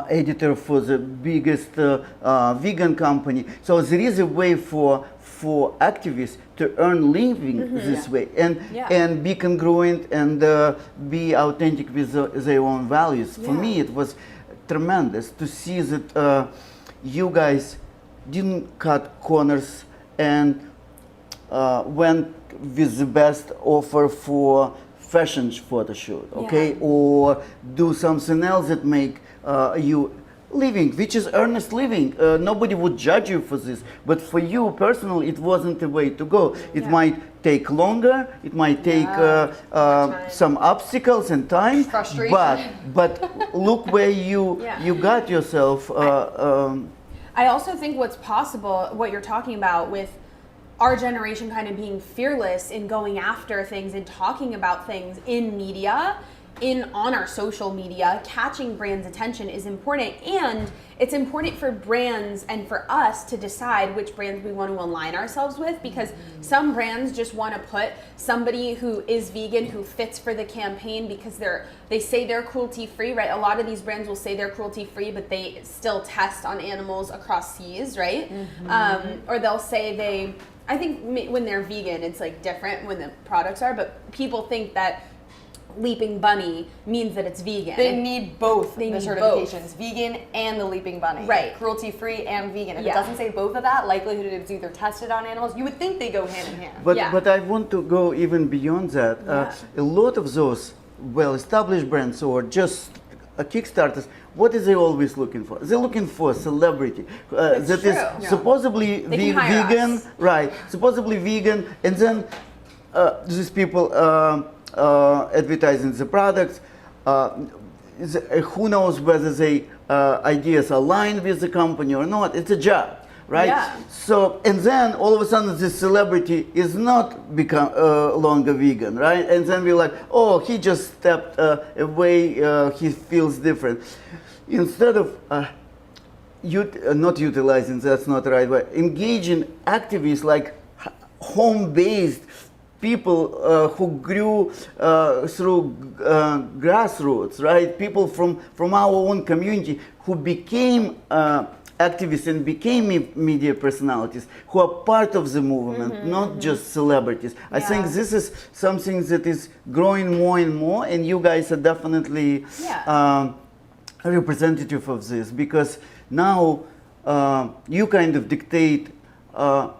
editor for the biggest vegan company. So there is a way for activists to earn living this way and be congruent and be authentic with their own values. For me, it was tremendous to see that you guys didn't cut corners and went with the best offer for fashion photo shoot, okay, or do something else that make you living, which is earnest living. Nobody would judge you for this, but for you personally, it wasn't the way to go. It might take longer, it might take some obstacles and time, but look where you got yourself. I also think what's possible, what you're talking about with our generation kind of being fearless in going after things and talking about things in media, on our social media, catching brands' attention is important, and it's important for brands and for us to decide which brands we want to align ourselves with, because some brands just want to put somebody who is vegan who fits for the campaign because they say they're cruelty-free, right? A lot of these brands will say they're cruelty-free, but they still test on animals across seas, right? Or they'll say I think when they're vegan, it's like different when the products are, but people think that Leaping Bunny means that it's vegan. They need both the certifications, vegan and the Leaping Bunny. Right. Cruelty-free and vegan. If it doesn't say both of that, likelihood it's either tested on animals. You would think they go hand in hand. But I want to go even beyond that. A lot of those well-established brands or just Kickstarters, what is they always looking for? They're looking for a celebrity that is supposedly vegan, right? Supposedly vegan, and then these people advertising the products. Who knows whether they ideas align with the company or not? It's a job, right? Yeah. So, and then all of a sudden, this celebrity is not become longer vegan, right? And then we're like, oh, he just stepped away. He feels different. Instead of not utilizing, that's not the right way. Engaging activists like home-based people who grew through grassroots, right? People from our own community who became activists and became media personalities, who are part of the movement, not just celebrities. I think this is something that is growing more and more, and you guys are definitely representative of this, because now you kind of dictate to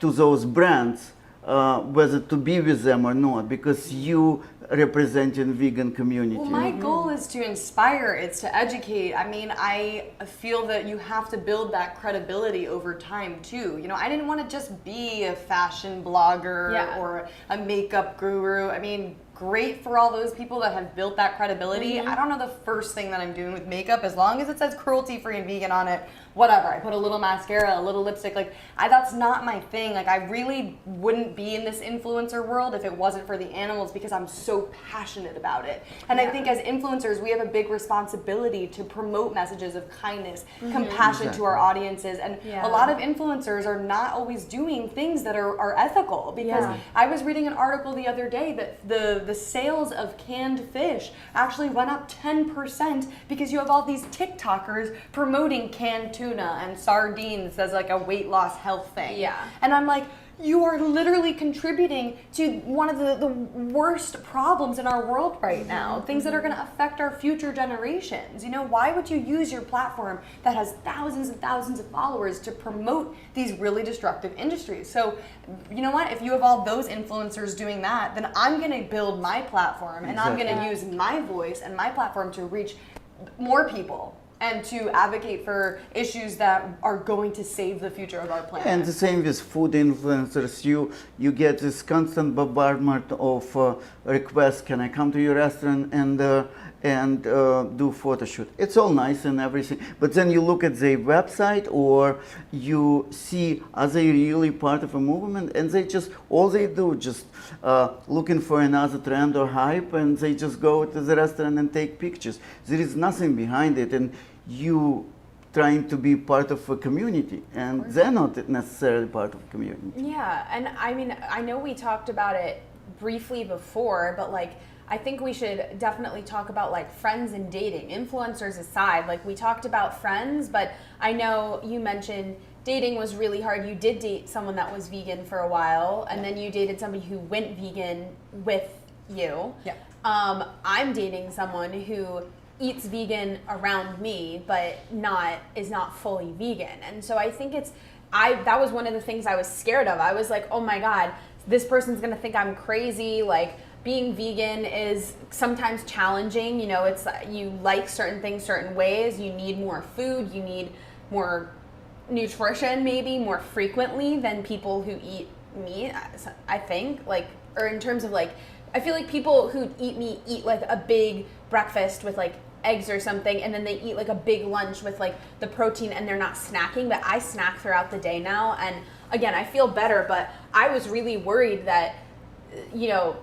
those brands whether to be with them or not, because you representing vegan community. Well, my goal is to inspire, it's to educate. I mean, I feel that you have to build that credibility over time too. You know, I didn't want to just be a fashion blogger or a makeup guru. I mean, great for all those people that have built that credibility. I don't know the first thing that I'm doing with makeup, as long as it says cruelty-free and vegan on it, whatever. I put a little mascara, a little lipstick, like that's not my thing. Like, I really wouldn't be in this influencer world if it wasn't for the animals, because I'm so passionate about it. And I think as influencers, we have a big responsibility to promote messages of kindness, compassion to our audiences. And a lot of influencers are not always doing things that are ethical, because I was reading an article the other day that the sales of canned fish actually went up 10% because you have all these TikTokers promoting canned tuna and sardines as like a weight loss health thing. And I'm like, you are literally contributing to one of the worst problems in our world right now, things that are going to affect our future generations. You know, why would you use your platform that has thousands and thousands of followers to promote these really destructive industries? So, you know what? If you have all those influencers doing that, then I'm going to build my platform, and I'm going to use my voice and my platform to reach more people and to advocate for issues that are going to save the future of our planet. And the same with food influencers. You get this constant bombardment of requests. Can I come to your restaurant and do photo shoot? It's all nice and everything, but then you look at their website, or you see, are they really part of a movement? And they just, all they do just looking for another trend or hype, and they just go to the restaurant and take pictures. There is nothing behind it, and you trying to be part of a community, and they're not necessarily part of a community. Yeah, and I mean, I know we talked about it briefly before, but like, I think we should definitely talk about like friends and dating, influencers aside. Like, we talked about friends, but I know you mentioned dating was really hard. You did date someone that was vegan for a while, and then you dated somebody who went vegan with you. I'm dating someone who eats vegan around me, but is not fully vegan. And so I think that was one of the things I was scared of. I was like, oh my God, this person's gonna think I'm crazy. Like, being vegan is sometimes challenging. You know, it's, you like certain things certain ways. You need more food. You need more nutrition, maybe more frequently than people who eat meat, I think. Like, or in terms of like, I feel like people who eat meat eat like a big breakfast with like eggs or something, and then they eat like a big lunch with like the protein, and they're not snacking. But I snack throughout the day now, and again, I feel better. But I was really worried that, you know,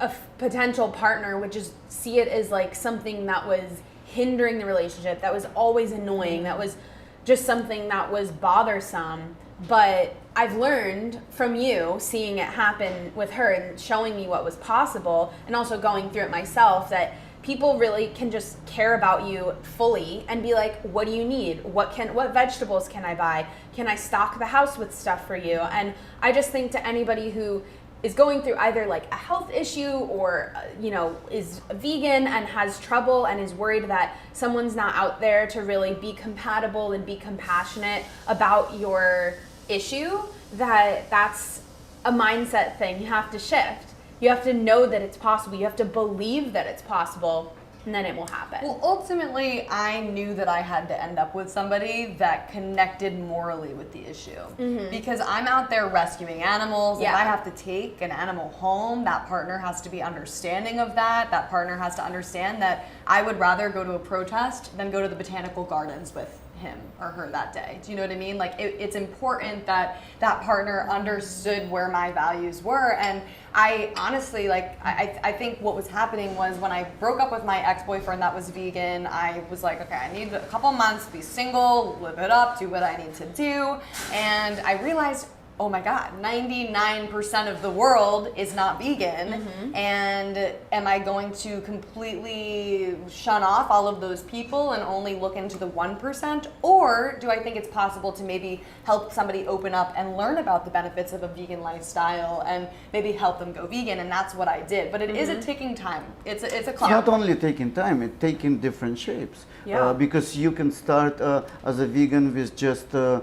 a potential partner would just see it as like something that was hindering the relationship, that was always annoying, that was just something that was bothersome. But I've learned from you, seeing it happen with her and showing me what was possible, and also going through it myself, that people really can just care about you fully and be like, what do you need? What vegetables can I buy? Can I stock the house with stuff for you? And I just think to anybody who is going through either like a health issue or, you know, is vegan and has trouble and is worried that someone's not out there to really be compatible and be compassionate about your issue, that's a mindset thing you have to shift. You have to know that it's possible. You have to believe that it's possible, and then it will happen. Well, ultimately, I knew that I had to end up with somebody that connected morally with the issue. Because I'm out there rescuing animals. If I have to take an animal home, that partner has to be understanding of that. That partner has to understand that I would rather go to a protest than go to the botanical gardens with him or her that day. Do you know what I mean? Like, it's important that that partner understood where my values were. And I honestly, like, I think what was happening was when I broke up with my ex-boyfriend that was vegan, I was like, okay, I need a couple months to be single, live it up, do what I need to do. And I realized, oh my God, 99% of the world is not vegan. And am I going to completely shun off all of those people and only look into the 1%? Or do I think it's possible to maybe help somebody open up and learn about the benefits of a vegan lifestyle and maybe help them go vegan? And that's what I did. But it is a ticking time. It's a clock. It's not only taking time, it's taking different shapes. Because you can start as a vegan with just a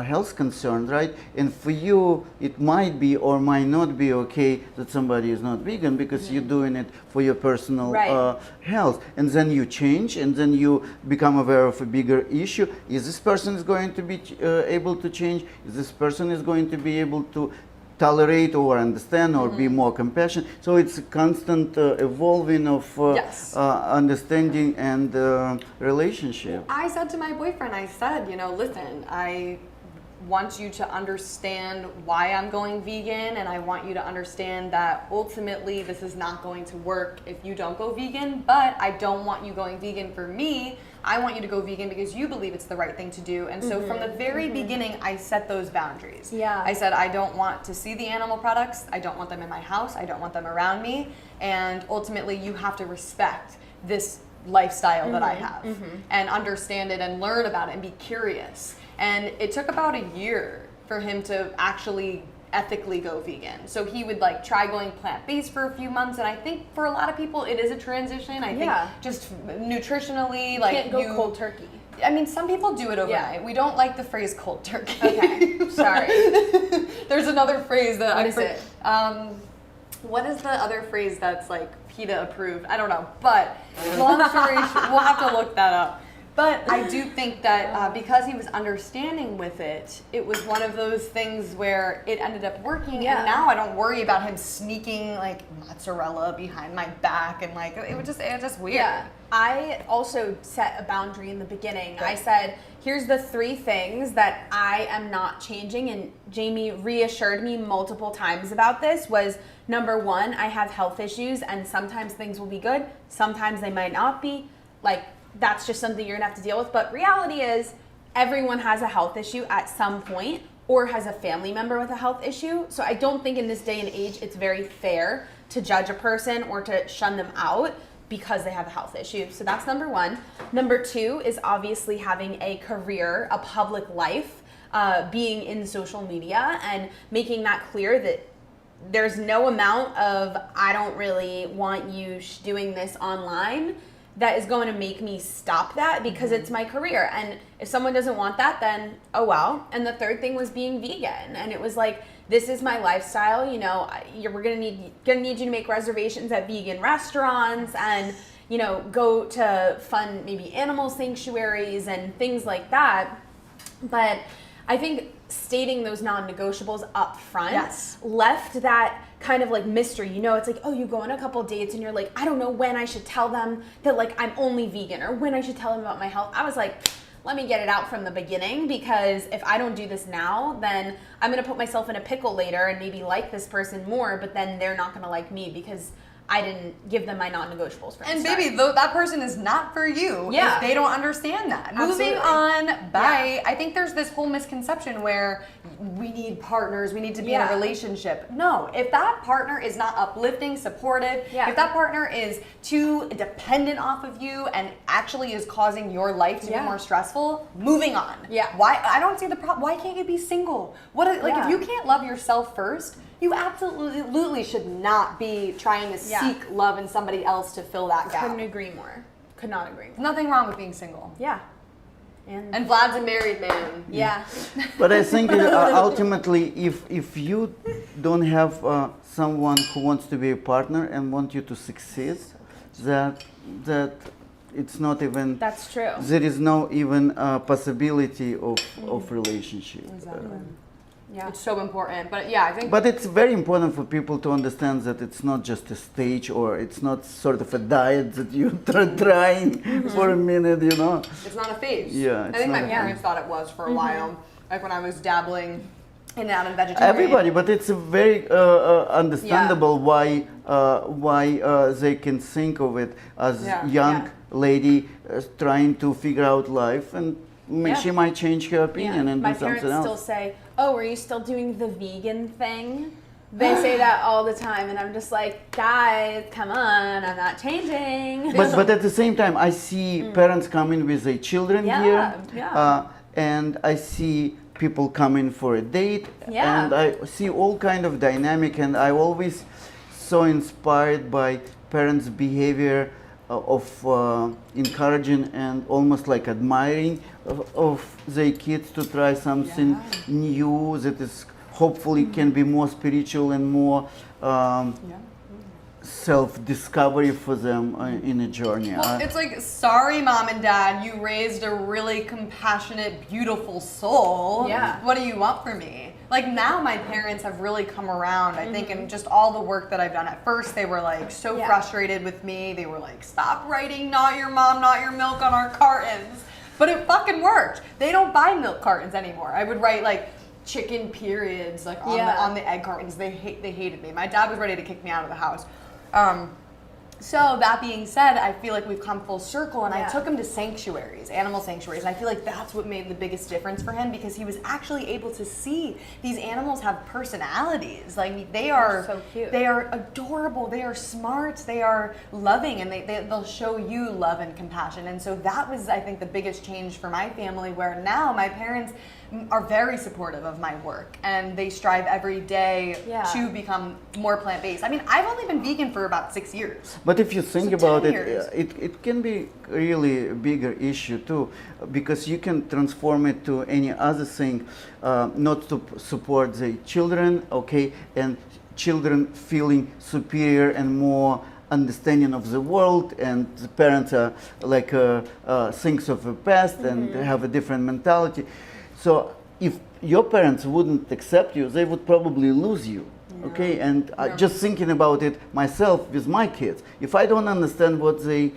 health concern, right? And for you, it might be or might not be okay that somebody is not vegan because you're doing it for your personal Right. health. And then you change, and then you become aware of a bigger issue. Is this person is going to be able to change? Is this person is going to be able to tolerate or understand or be more compassionate? So it's a constant evolving of Yes. understanding and relationship. I said to my boyfriend, I said, listen, I want you to understand why I'm going vegan, and I want you to understand that ultimately this is not going to work if you don't go vegan, but I don't want you going vegan for me. I want you to go vegan because you believe it's the right thing to do. And so from the very beginning, I set those boundaries. Yeah. I said, I don't want to see the animal products. I don't want them in my house. I don't want them around me. And ultimately, you have to respect this lifestyle that I have and understand it and learn about it and be curious. And it took about a year for him to actually ethically go vegan. So he would try going plant-based for a few months, and I think for a lot of people it is a transition. I think just nutritionally, You can't go cold turkey. I mean, some people do it overnight. Yeah. We don't like the phrase cold turkey. Okay, sorry. There's another phrase that What is it? What is the other phrase that's PETA approved? I don't know. But long story short, we'll have to look that up. But I do think that because he was understanding with it, it was one of those things where it ended up working. Yeah. And now I don't worry about him sneaking mozzarella behind my back, and it was just weird. Yeah. I also set a boundary in the beginning. I said, here's the 3 things that I am not changing, and Jamie reassured me multiple times about this. Was number 1, I have health issues, and sometimes things will be good, sometimes they might not be. That's just something you're gonna have to deal with. But reality is, everyone has a health issue at some point or has a family member with a health issue. So I don't think in this day and age it's very fair to judge a person or to shun them out because they have a health issue. So that's number 1. Number 2 is obviously having a career, a public life, being in social media and making that clear that there's no amount of I don't really want you doing this online that is going to make me stop that because it's my career. And if someone doesn't want that, then oh well. And the 3rd thing was being vegan. And it was this is my lifestyle. We're gonna need you to make reservations at vegan restaurants and go to fun maybe animal sanctuaries and things like that. But I think stating those non-negotiables up front left that kind of mystery. It's oh, you go on a couple dates and you're I don't know when I should tell them that I'm only vegan or when I should tell them about my health. I was let me get it out from the beginning, because if I don't do this now, then I'm going to put myself in a pickle later and maybe like this person more, but then they're not going to like me because I didn't give them my non-negotiables from the And start. baby, that person is not for you if they don't understand that. Absolutely. Moving on, bye. I think there's this whole misconception where we need partners, we need to be in a relationship. No, if that partner is not uplifting, supportive, if that partner is too dependent off of you and actually is causing your life to be more stressful, moving on. Yeah. Why? I don't see the problem. Why can't you be single? If you can't love yourself first, you absolutely should not be trying to seek love in somebody else to fill that gap. Couldn't agree more. Could not agree more. Nothing wrong with being single. Yeah. And Vlad's a married man. Yeah. But I think ultimately, if you don't have someone who wants to be a partner and want you to succeed, that it's not even. That's true. There is no even possibility of relationship. Exactly. Yeah. It's so important. But yeah, I think. But it's very important for people to understand that it's not just a stage, or it's not sort of a diet that you're trying for a minute, It's not a phase. Yeah. I think my parents thought it was for a while. When I was dabbling in and out of vegetarian. Everybody, but it's a very understandable why they can think of it as young lady trying to figure out life, and she might change her opinion and do something else. My parents still say, "Oh, are you still doing the vegan thing?" They say that all the time, and I'm just guys, come on, I'm not changing. But at the same time, I see parents coming with their children here, and I see people coming for a date, and I see all kind of dynamic, and I always so inspired by parents' behavior of encouraging and almost admiring of their kids to try something new that is hopefully can be more spiritual and more self-discovery for them in a journey. Well, it's like, sorry, mom and dad, you raised a really compassionate, beautiful soul. Yeah. What do you want from me? Like, now my parents have really come around, I think, and just all the work that I've done. At first, they were like so frustrated with me. They were like, stop writing "not your mom, not your milk" on our cartons. But it fucking worked. They don't buy milk cartons anymore. I would write like chicken periods like on the egg cartons. They hated me. My dad was ready to kick me out of the house. So that being said, I feel like we've come full circle, and I took him to sanctuaries, animal sanctuaries, and I feel like that's what made the biggest difference for him, because he was actually able to see these animals have personalities. Like, they're so cute. They are adorable, they are smart, they are loving, and they'll show you love and compassion. And so that was, I think, the biggest change for my family, where now my parents are very supportive of my work, and they strive every day to become more plant-based. I mean, I've only been vegan for about 6 years. But if you think about it, it can be really a bigger issue too, because you can transform it to any other thing, not to support the children, okay, and children feeling superior and more understanding of the world, and the parents are like things of the past and have a different mentality. So if your parents wouldn't accept you, they would probably lose you. Okay, and just thinking about it myself with my kids, if I don't understand what the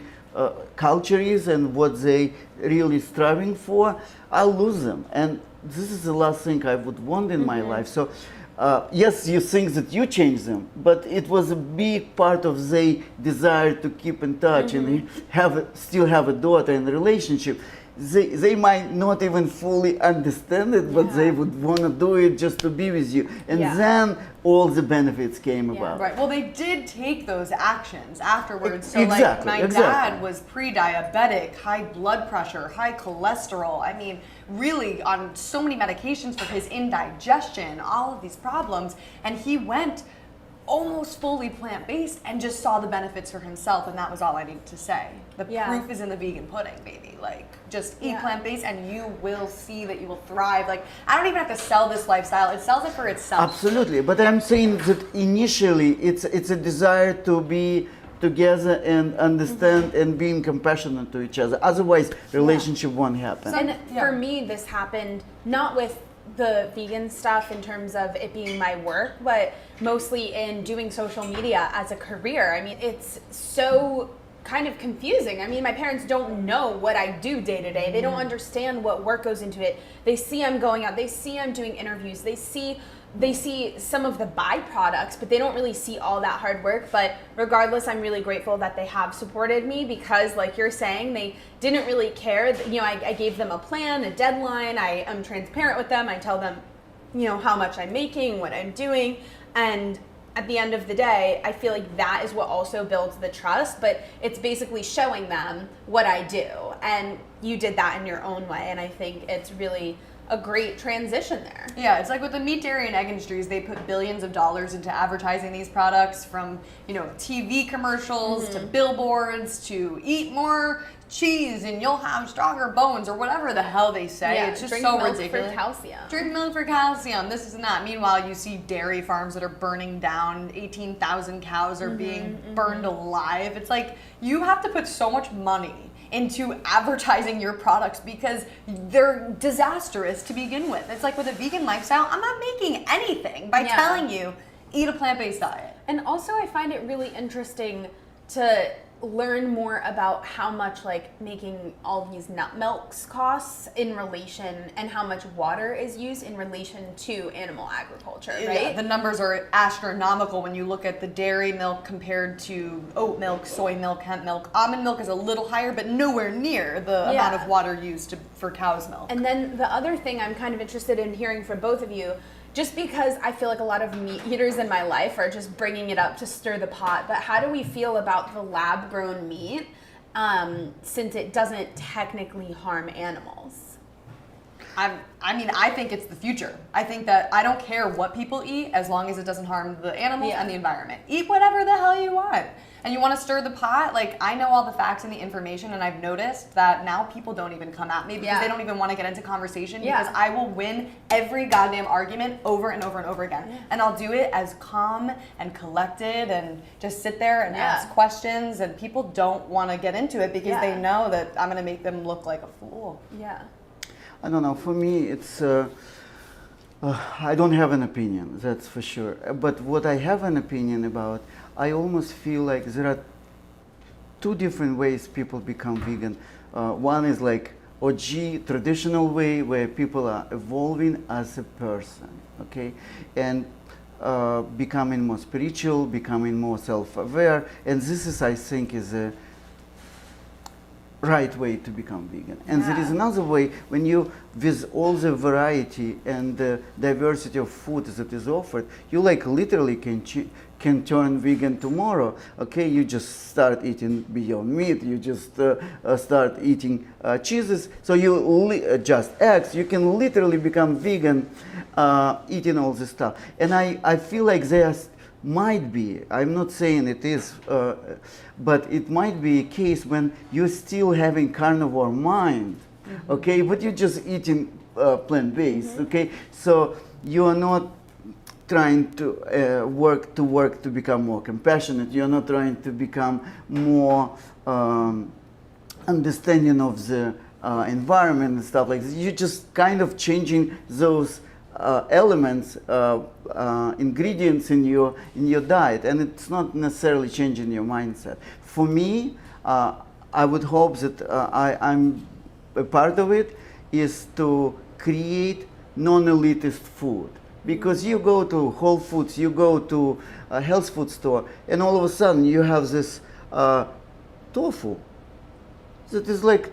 culture is and what they really striving for, I'll lose them. And this is the last thing I would want in my life. So yes, you think that you change them, but it was a big part of their desire to keep in touch and still have a daughter in a relationship. They might not even fully understand it, but they would want to do it just to be with you. And then all the benefits came about. Right. Well, they did take those actions afterwards. So like my dad was pre-diabetic, high blood pressure, high cholesterol. I mean, really on so many medications for his indigestion, all of these problems. And he went almost fully plant-based and just saw the benefits for himself, and that was all I needed to say. The proof is in the vegan pudding, baby. Like, just eat plant-based and you will see that you will thrive. Like, I don't even have to sell this lifestyle. It sells it for itself. Absolutely. But I'm saying that initially it's a desire to be together and understand and being compassionate to each other. Otherwise, relationship won't happen. And for me, this happened not with the vegan stuff in terms of it being my work, but mostly in doing social media as a career. I mean, it's so kind of confusing. I mean, my parents don't know what I do day to day. They don't understand what work goes into it. They see I'm going out, they see I'm doing interviews, they see some of the byproducts, but they don't really see all that hard work. But regardless, I'm really grateful that they have supported me, because like you're saying, they didn't really care. You know, I gave them a plan, a deadline. I am transparent with them. I tell them, you know, how much I'm making, what I'm doing. And at the end of the day, I feel like that is what also builds the trust, but it's basically showing them what I do. And you did that in your own way. And I think it's really a great transition there. Yeah, it's like with the meat, dairy, and egg industries, they put billions of dollars into advertising these products, from, you know, TV commercials to billboards to eat more cheese and you'll have stronger bones, or whatever the hell they say. It's just so ridiculous. For calcium. Drink milk for calcium, this and that. Meanwhile, you see dairy farms that are burning down, 18,000 cows are being burned alive. It's like, you have to put so much money into advertising your products because they're disastrous to begin with. It's like with a vegan lifestyle, I'm not making anything by telling you, eat a plant-based diet. And also I find it really interesting to learn more about how much like making all these nut milks costs in relation, and how much water is used in relation to animal agriculture, right? Yeah, the numbers are astronomical when you look at the dairy milk compared to oat milk, soy milk, hemp milk. Almond milk is a little higher, but nowhere near the amount of water used for cow's milk. And then the other thing I'm kind of interested in hearing from both of you, just because I feel like a lot of meat eaters in my life are just bringing it up to stir the pot, but how do we feel about the lab-grown meat, since it doesn't technically harm animals? I think it's the future. I think that I don't care what people eat as long as it doesn't harm the animals and the environment. Eat whatever the hell you want. And you want to stir the pot, like I know all the facts and the information, and I've noticed that now people don't even come at me because they don't even want to get into conversation because I will win every goddamn argument over and over and over again. And I'll do it as calm and collected and just sit there and ask questions, and people don't want to get into it because they know that I'm going to make them look like a fool. Yeah. I don't know, for me it's, I don't have an opinion, that's for sure. But what I have an opinion about, I almost feel like there are two different ways people become vegan. One is like OG, traditional way where people are evolving as a person, okay? And becoming more spiritual, becoming more self-aware. And this is, I think, is a right way to become vegan. And there is another way when you, with all the variety and the diversity of food that is offered, you like literally can turn vegan tomorrow. Okay, you just start eating Beyond Meat, you just start eating cheeses, so you just eggs, you can literally become vegan eating all this stuff. And I feel like there's might be, I'm not saying it is, but it might be a case when you're still having carnivore mind, okay, but you're just eating plant-based, okay, so you're not trying to work to become more compassionate, you're not trying to become more understanding of the environment and stuff like this, you're just kind of changing those elements, ingredients in your diet, and it's not necessarily changing your mindset. For me, I would hope that I'm a part of it is to create non-elitist food, because you go to Whole Foods, you go to a health food store, and all of a sudden you have this tofu that is like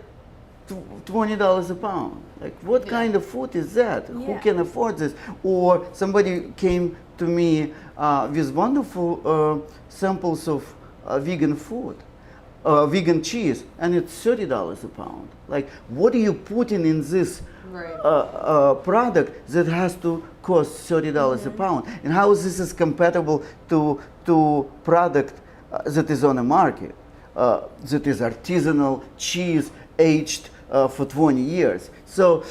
$20 a pound. Like, what kind of food is that? Who can afford this? Or somebody came to me with wonderful samples of vegan food, vegan cheese, and it's $30 a pound. Like, what are you putting in this product that has to cost $30 a pound? And how this is compatible to product that is on the market, that is artisanal cheese aged for 20 years. So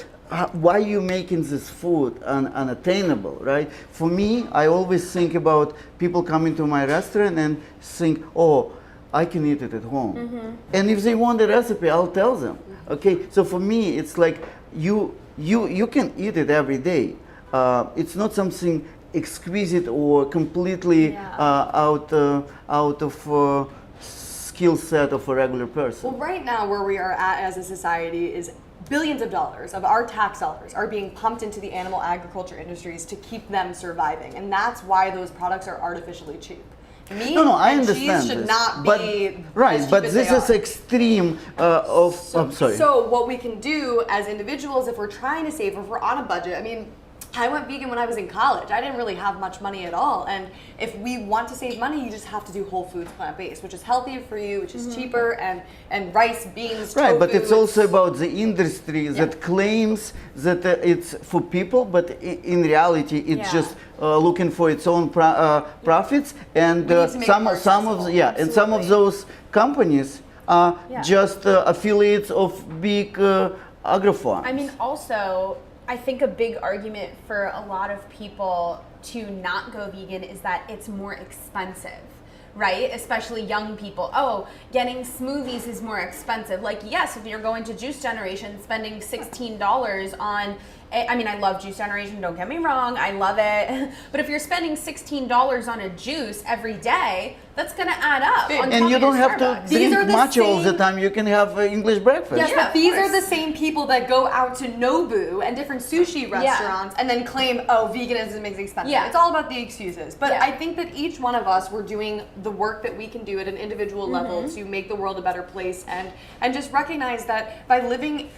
why are you making this food unattainable, right? For me, I always think about people coming to my restaurant and think, oh, I can eat it at home. And if they want a recipe, I'll tell them. Okay, so for me, it's like you can eat it every day. It's not something exquisite or completely out of skill set of a regular person. Well, right now where we are at as a society is billions of dollars of our tax dollars are being pumped into the animal agriculture industries to keep them surviving, and that's why those products are artificially cheap. Meat I and understand cheese should this, not but, be right, as cheap but as this they is are. extreme I'm sorry. So what we can do as individuals, if we're trying to save, if we're on a budget, I mean, I went vegan when I was in college. I didn't really have much money at all. And if we want to save money, you just have to do whole foods plant-based, which is healthier for you, which is cheaper, and rice, beans, right, tofu, but it's also about the industry that claims that it's for people, but in reality, it's just looking for its own profits. And some of those companies are just affiliates of big agri-farms. I mean, also, I think a big argument for a lot of people to not go vegan is that it's more expensive, right? Especially young people. Oh, getting smoothies is more expensive. Like, yes, if you're going to Juice Generation, spending $16 on, I mean, I love Juice Generation, don't get me wrong, I love it. But if you're spending $16 on a juice every day, that's gonna add up. And you don't have to drink matcha all the time. You can have English breakfast. Yes, but these are the same people that go out to Nobu and different sushi restaurants and then claim, oh, veganism makes it expensive. It's all about the excuses. But I think that each one of us, we're doing the work that we can do at an individual level to make the world a better place, and just recognize that by living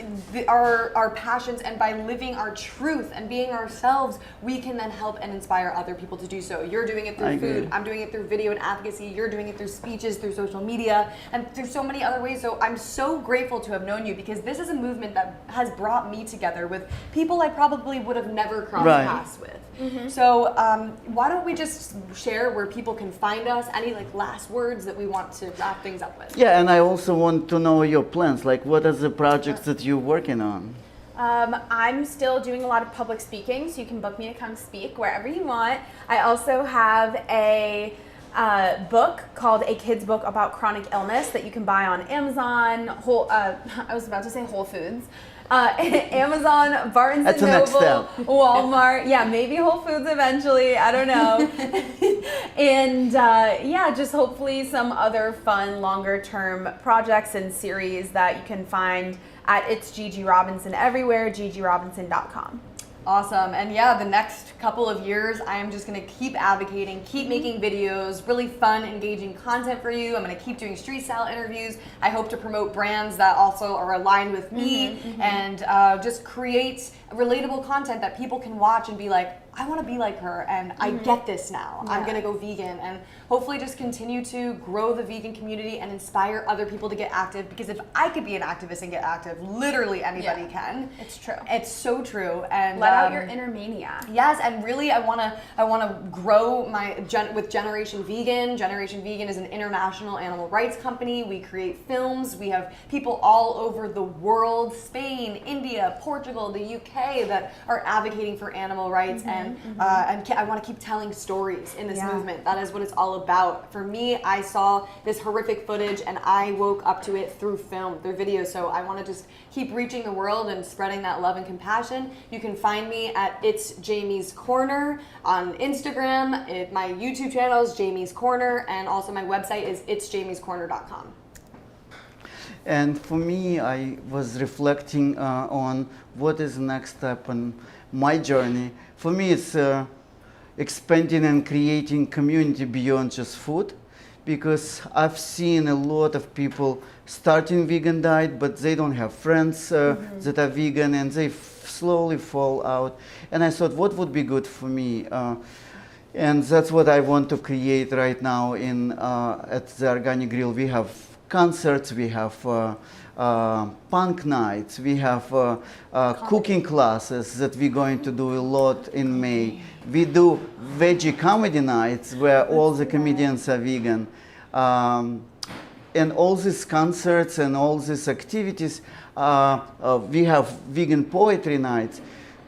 our passions and by living our our truth and being ourselves, we can then help and inspire other people to do so. You're doing it through food, I'm doing it through video and advocacy, you're doing it through speeches, through social media, and through so many other ways. So I'm so grateful to have known you, because this is a movement that has brought me together with people I probably would have never crossed paths with. So why don't we just share where people can find us, any like last words that we want to wrap things up with? Yeah, and I also want to know your plans, like what are the projects that you're working on? I'm still doing a lot of public speaking, so you can book me to come speak wherever you want. I also have a book called A Kid's Book About Chronic Illness that you can buy on Amazon, I was about to say Whole Foods. Amazon, Barnes That's and the next Noble, step. Walmart, yeah, maybe Whole Foods eventually, I don't know. And yeah, just hopefully some other fun, longer term projects and series that you can find at It's Gigi Robinson everywhere, gigirobinson.com. Awesome. And yeah, the next couple of years, I am just going to keep advocating, keep making videos, really fun, engaging content for you. I'm going to keep doing street style interviews. I hope to promote brands that also are aligned with me and just create relatable content that people can watch and be like, I want to be like her, and I get this now. I'm going to go vegan, and hopefully just continue to grow the vegan community and inspire other people to get active, because if I could be an activist and get active, literally anybody can. It's true. It's so true. And let out your inner mania. Yes, and really I want to grow my with Generation Vegan. Generation Vegan is an international animal rights company. We create films. We have people all over the world, Spain, India, Portugal, the UK, that are advocating for animal rights, and I want to keep telling stories in this movement. That is what it's all about. For me, I saw this horrific footage and I woke up to it through film, through video. So I want to just keep reaching the world and spreading that love and compassion. You can find me at It's Jamie's Corner on Instagram. My YouTube channel is Jamie's Corner, and also my website is itsjamiescorner.com. And for me, I was reflecting on what is the next step in my journey. For me, it's expanding and creating community beyond just food, because I've seen a lot of people starting vegan diet, but they don't have friends that are vegan, and they slowly fall out. And I thought, what would be good for me? And that's what I want to create right now at the Organic Grill. We have concerts, we have punk nights, we have cooking classes that we're going to do a lot in May. We do veggie comedy nights where all the comedians are vegan. And all these concerts and all these activities, we have vegan poetry nights,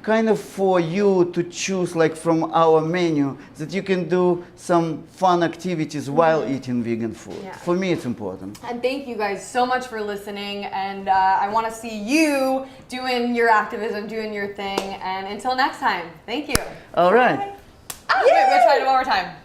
kind of for you to choose, like from our menu, that you can do some fun activities while eating vegan food. Yeah. For me, it's important. And thank you guys so much for listening, and I want to see you doing your activism, doing your thing, and until next time, thank you. All right. Wait, we'll try it one more time.